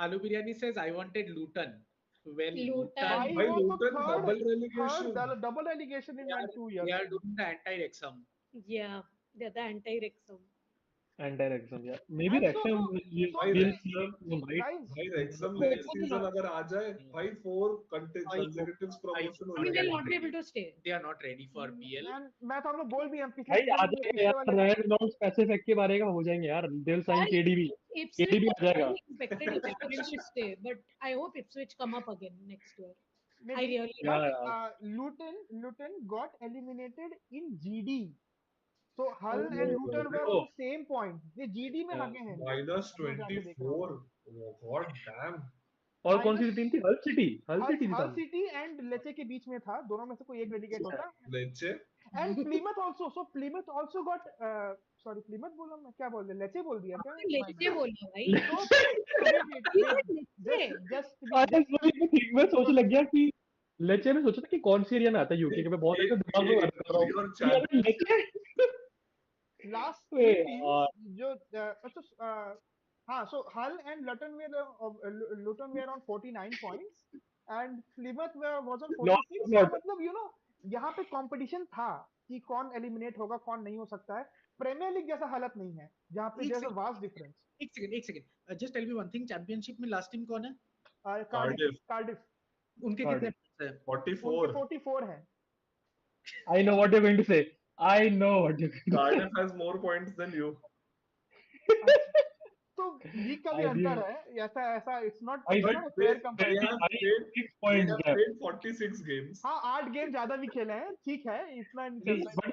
Alu Biryani says, I wanted Luton. Well, Luton. भाई भाई वो तो Luton double third relegation. double relegation in they are, like 2 years. they are doing the anti-Wrexham. Yeah, they're the anti-Wrexham. And Wrexham, yeah. Maybe And so- Wrexham so- will भाई see Wrexham, soon, right? Guys, भाई Wrexham No, next no, season no. अगर आ जाए भाई 4 consecutive promotion I I mean, हो they'll जाएगा. not be able to stay. They are not ready for PL. man, मैं तो हम लोग बोल भी हम भाई पिछले आ जाएंगे यार. रेड नॉट स्पेसिफिक के बारे में हो जाएंगे यार. Deal sign Well, KDB. Ipswich KDB आ जाएगा. I expected Ipswich to stay, but I hope Ipswich come up again next year. I really Yeah, but, yeah. Luton got eliminated in GD. So Hull Oh, and Luton were oh. on same point. ये GD में Yeah. हगे हैं. minus हम लोग जाके देख रहे हैं. 24. Oh, god damn. और कौन सी टीम थी? हल सिटी. हल सिटी थी. Hull City and Lecce के बीच में था. दोनों में से कोई एक relegate होता. Lecce. And Plymouth also. So Plymouth also got sorry Plymouth बोला मैं क्या बोल दिया? Lecce बोल दिया क्या? Lecce बोला भाई. Just मैं सोचने लग गया कि लेचे में सोचा था कि कौन सी एरिया में आता है यूके के. मैं बहुत ऐसे दिमाग में वर्क कर रहा हूँ. Your champion. लेचे. last Wait, three teams जो हाँ so Hull and Luton were on 49 points and Plymouth was on 46. Not. मतलब you know यहाँ पे कंपटीशन था कि कौन एलिमिनेट होगा कौन नहीं हो सकता है. प्रीमियर लीग जैसा हालत नहीं है जहाँ पे there's a vast difference. एक second. Just tell me one thing. Championship में last team कौन है? Cardiff उनके Cardiff. कितने points हैं? 44. 44 है. I know what you're going to say. I know what you're going to say. Cardiff has more points than you. तो league का भी I अंतर did. है ऐसा it's not I But a they, fair they comparison. have I played, 6 they points have gap. played 46 games. हाँ 8 game ज्यादा भी खेले हैं ठीक है इतना नहीं चलता. But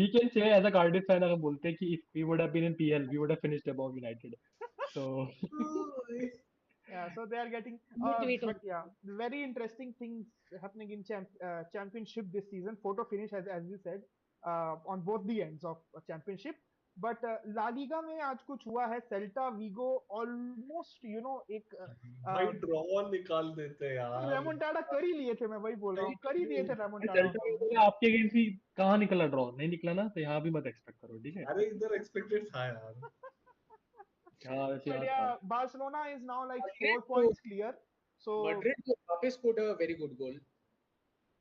we can say as a Cardiff fan अगर बोलते हैं कि if we would have been in PL we would have finished above United. So Yeah, so they are getting, Me too. but yeah, very interesting things happening in championship this season. Photo finish, as you said, on both the ends of championship. But La Liga में आज कुछ हुआ है. Celta Vigo almost, एक भाई draw निकाल देते हैं यार. रेमोंटाडा कर ही लिए थे. मैं वही बोल रहा हूँ, कर ही दिए थे रेमोंटाडा सेल्टा उन्होंने. विगो आपके अगेंस्ट भी कहाँ निकला ड्रॉ, नहीं निकला ना, तो यहाँ भी मत एक्सपेक्ट करो, ठीक है? अरे इधर एक्सपेक्टेड था यार. हाँ वैसे But यहाँ था. yeah, Barcelona is now like Madrid 4 points clear. So Madrid to Mbappe scored a very good goal.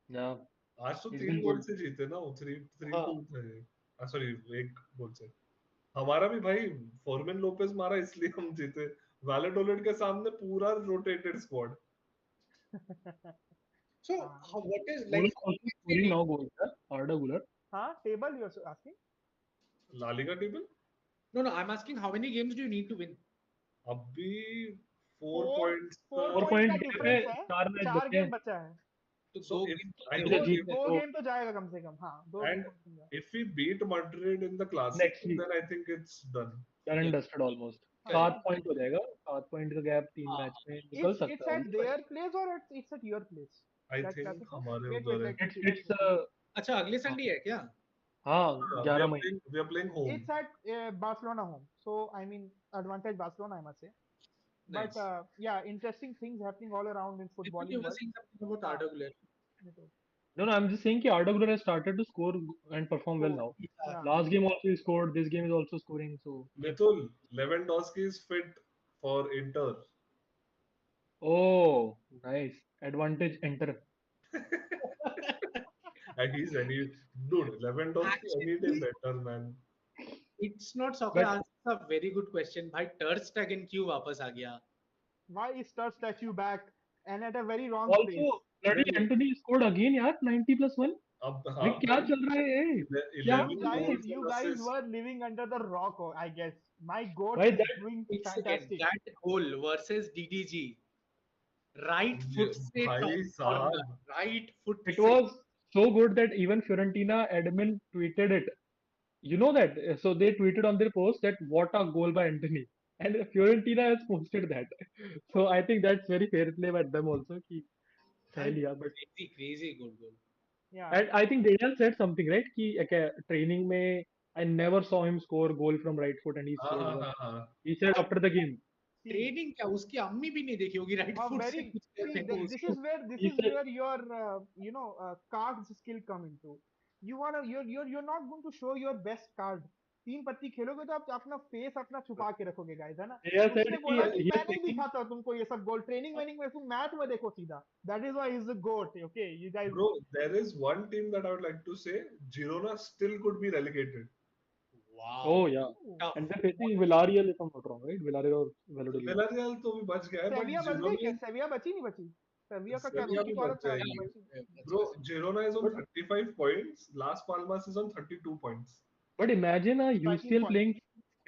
Yeah, आज तो he's 3 been गोल good. से जीते ना, वो 3-2 हाँ. थे. सॉरी, 1 गोल से. हमारा भी भाई फॉर्मिन लोपेस मारा इसलिए हम जीते. वैलेडोलिड के सामने पूरा रोटेटेड स्क्वाड. So हाँ. what is Guler like? also scoring now goals, yeah? Arda Guler. हाँ, table you're asking? La Liga table No, I'm asking how many games do you need to win? अभी 4 4 points. 4 4 point का point game difference है, है. 4 match 4 बचे game हैं. बचा है. तो So 2 if गेम I मुझे don't जीत if, है दो तो गेम तो जाएगा कम से कम. हाँ, 2 गेम and पहुंचेगा. if we beat Madrid in the classic, next week then I think it's done. Done and Yeah. Dusted ऑलमोस्ट. हाँ, 7 पॉइंट हो जाएगा. 7 पॉइंट का गैप 3 हाँ. मैच में निकल it's सकता है. at their place or it's at your place? I That think classic. हमारे Wait, उधर है. let me it's see. Let it's me see. अच्छा अगले संडे है क्या? हाँ We 11 are May. playing home. It's at Barcelona home. So I mean, advantage Barcelona, I must say. But Nice. yeah, interesting things happening all around in Mittul, footballing you were world. saying something about हाँ, Arda Güler. ये तो. No, I'm just saying कि Arda Güler has started to score and perform well So now. yeah, Last game also he scored. This game is also scoring. So Mittul, Lewandowski is fit for Inter. oh nice advantage enter. And he's any dude. Lewandowski any day Actually, better, man. it's not soccer. But That's a very good question. भाई Ter Stegen क्यों वापस आ गया? why is Star statue back and at a very wrong place? also bloody नहीं, Anthony scored again यार 90+1. अब हाँ भाई क्या भाई चल रहा है ये? क्या 11 You guys, goals you and guys assists. were living under the rock, I guess. My goat भाई is that doing Wait a second. fantastic. That goal versus DDG. Right ये foot से भाई top साहब, corner. Right foot it से. was so good that even Fiorentina admin tweeted it. You know that? So they tweeted on their post that what a goal by Anthony. And Fiorentina has posted that. So I think that's very fair play by them also. कि सह I, लिया, but Crazy good goal. yeah, and I think Daniel said something right कि okay, training में I never saw him score goal from right foot and he हाँ scored हाँ one. हाँ हाँ. He said after the game. see, training क्या उसकी अम्मी भी नहीं देखी होगी राइट a फुट से very कुछ see. करने को This उसको. is where He said your cards skill come into. You're not going to show your best card. 3 पत्ती खेलोगे तो आप अपना फेस अपना छुपा के रखोगे गाइस, है ना. Daniel said उसने कि बोला कि he मैं is नहीं taking दिखाता तुमको ये सब गोल. ट्रेनिंग वेनिंग में तुम मैच में देखो सीधा. That is why he's the goat. Okay, you guys. Bro, there is one team that I would like to say, Girona still could be relegated. Wow. oh yeah, Tough. and they're facing Villarreal if I'm not wrong, right? Villarreal or Valladolid. Villarreal तो भी बच गया है, but सेविया बच गई क्या? Girona, सेविया बची नहीं बची? सेविया का क्या Sevilla उसकी भी तो हालत बच खराब है. जाएगी. बची. Bro, Girona is on But 35 points. Las Palmas is on 32 points. but imagine a Striking UCL point. playing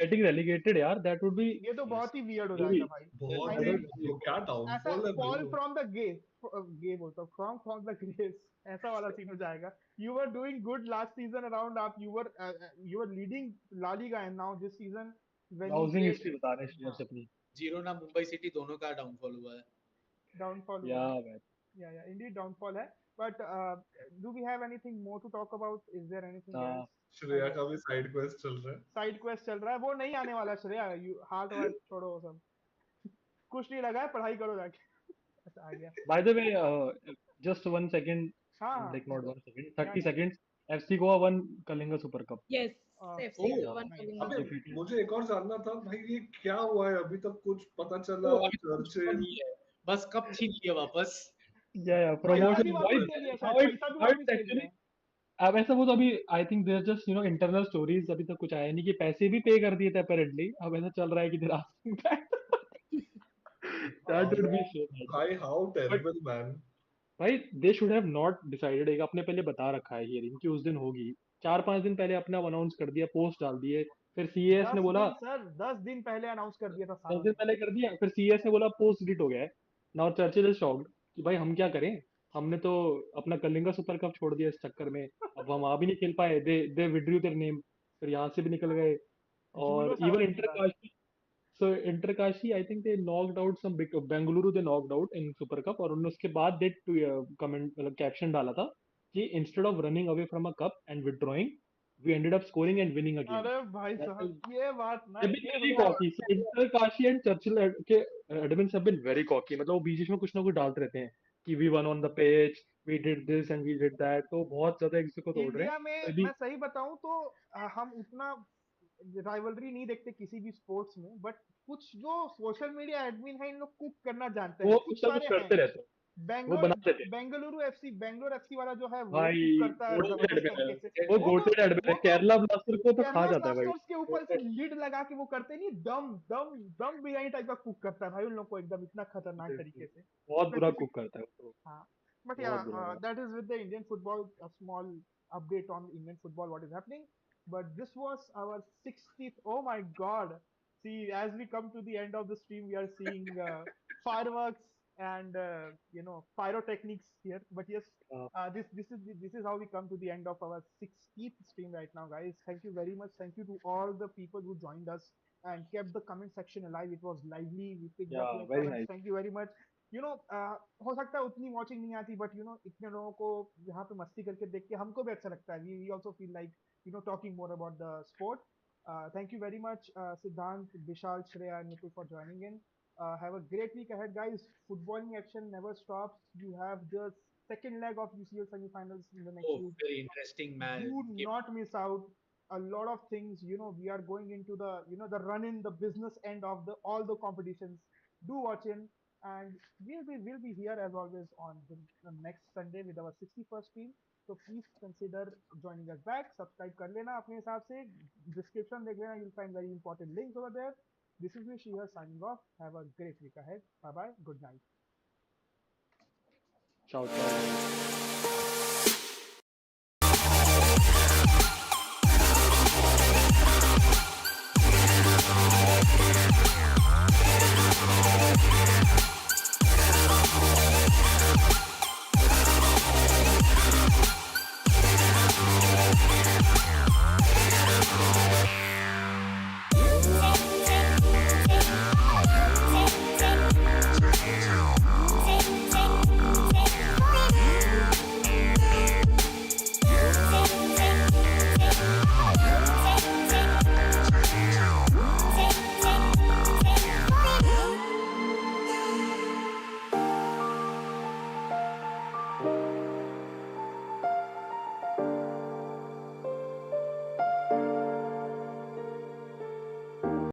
getting relegated यार, that would be ये तो बहुत ही वियर्ड हो really जाएगा भाई. बहुत I ही mean, वो क्या ऐसा डाउनफॉल है fall bro. from the गे बोलता हूँ, from the grace, ऐसा वाला सीन हो जाएगा. You were doing good last season around up. You were leading La Liga and now this season when you browsing played, history बता रहे हैं श्रेयस हाँ, अपनी. जीरोना मुंबई सिटी दोनों का डाउनफॉल हुआ है. downfall हुआ है. Yeah man. Yeah, indeed downfall है. But do we have anything more to talk about? Is there anything हाँ. else? श्रेया का भी साइड क्वेस्ट चल रहा है. साइड क्वेस्ट चल रहा है, वो नहीं आने वाला श्रेया. हार्ट वार्ट छोड़ो वो सब, कुछ नहीं लगा है, पढ़ाई करो जाके. अच्छा आ गया. By the way, just 1 second, हाँ like not 1 second, क्या 30 क्या. seconds. FC Goa won Kalinga Super Cup. Yes, FC Oh, one nice. Kalinga अबे Cup. Defeated. मुझे एक और जानना था भाई, ये क्या हुआ है अभी तक कुछ पता चला. तो अभी तो कुछ चर्चिल नहीं है. बस कब छीन लिया वापस. Yeah, पैसा भी promotion. Why? वापस ले लिया How शायद. it, पैसा भी how वापस it's ले लिया actually. है. अब ऐसा वो तो अभी I think they're just internal stories, अभी तक कुछ आया नहीं कि पैसे भी पे कर दिए थे अपेरेंटली. अब ऐसा चल रहा है कि they're asking that would be so bad. भाई हाउ टेरिबल मैन. भाई they should have not decided. एक अपने पहले बता रखा है हियरिंग कि उस दिन होगी. 4-5 दिन पहले अपना अनाउंस कर दिया, पोस्ट डाल दिए. फिर सीएस 10 ने बोला दिन सर, 10 दिन पहले अनाउंस कर दिया था 10 सारा. दिन पहले कर दिया. फिर सीएस ने बोला पोस्ट डिलीट हो गया है. नाउ चर्चिल इज शॉक्ड कि भाई हम क्या करें, हमने तो अपना कलिंगा सुपर कप छोड़ दिया इस चक्कर में. अब हम आ भी नहीं खेल पाए. दे विड्रू देयर नेम. फिर यहाँ से भी निकल गए. जूलो और सारा इवन निकला. So Interkashi, I think they knocked out some big Bengaluru. They knocked out in Super Cup, और उन्होंने उसके बाद दे comment मतलब caption डाला था कि instead of running away from a cup and withdrawing, we ended up scoring and winning a game. अरे भाई That is, साहब ये बात ना they've been ये very वो cocky. So Interkashi and Churchill के admins have been very cocky. मतलब वो बीच बीच में कुछ ना कुछ डालते रहते हैं कि we won on the pitch, we did this and we did that. तो बहुत ज्यादा एक दूसरे को तोड़ रहे हैं. इंडिया में Maybe मैं सही बताऊं तो हम उतना राइवलरी नहीं देखते किसी भी स्पोर्ट्स में, बट कुछ जो सोशल मीडिया एडमिन है इन लोग कुक करना जानते हैं, वो कुछ कुछ ना कुछ सारे हैं। करते रहते हैं. वो बेंगलोर बनाते थे. बेंगलोर एफसी वाला जो है वो भाई कुक करता है गोटेड जबरदस्त एडमिन तरीके से। है वो, गोटेड एडमिन है. वो तो केरला ब्लास्टर को तो खा केरला जाता है भाई. ब्लास्टर्स के ऊपर से लीड लगा के वो करते नहीं, दम दम दम बिरयानी टाइप का कुक करता है भाई उन लोग को एकदम इतना खतरनाक तरीके से बहुत बुरा स्पेसिफिक। कुक करता है वो तो. हाँ, but बहुत yeah, बुरा यार. that is with the Indian football. A small update on Indian football, what is happening. But this was our 60th. Oh my God! See, as we come to the end of the stream, we are seeing fireworks and pyrotechnics here. But yes, हाँ, this is how we come to the end of our 60th stream right now, guys. Thank you very much. Thank you to all the people who joined us and kept the comment section alive. It was lively. We picked up your very comments. Nice. Thank you very much. हो सकता है उतनी watching नहीं आती, but इतने लोगों को यहाँ पे मस्ती करके देख के हमको भी अच्छा लगता है. We also feel like talking more about the sport. Thank you very much Siddhant, Vishal, Shreya and Mittul for joining in. Have a great week ahead, guys. Footballing action never stops. You have the second leg of UCL semi-finals in the next Oh, week. very interesting match. Do not miss out a lot of things. We are going into the the run in the business end of the all the competitions. Do watch in, and we'll be here as always on the next Sunday with our 61st team. So please consider joining us back. Subscribe कर लेना अपने हिसाब से. Description देख लेना. You'll find very important links over there. This is me, Shriharsh, signing off. Have a great week ahead. Bye bye. Good night. चाओ चाओ.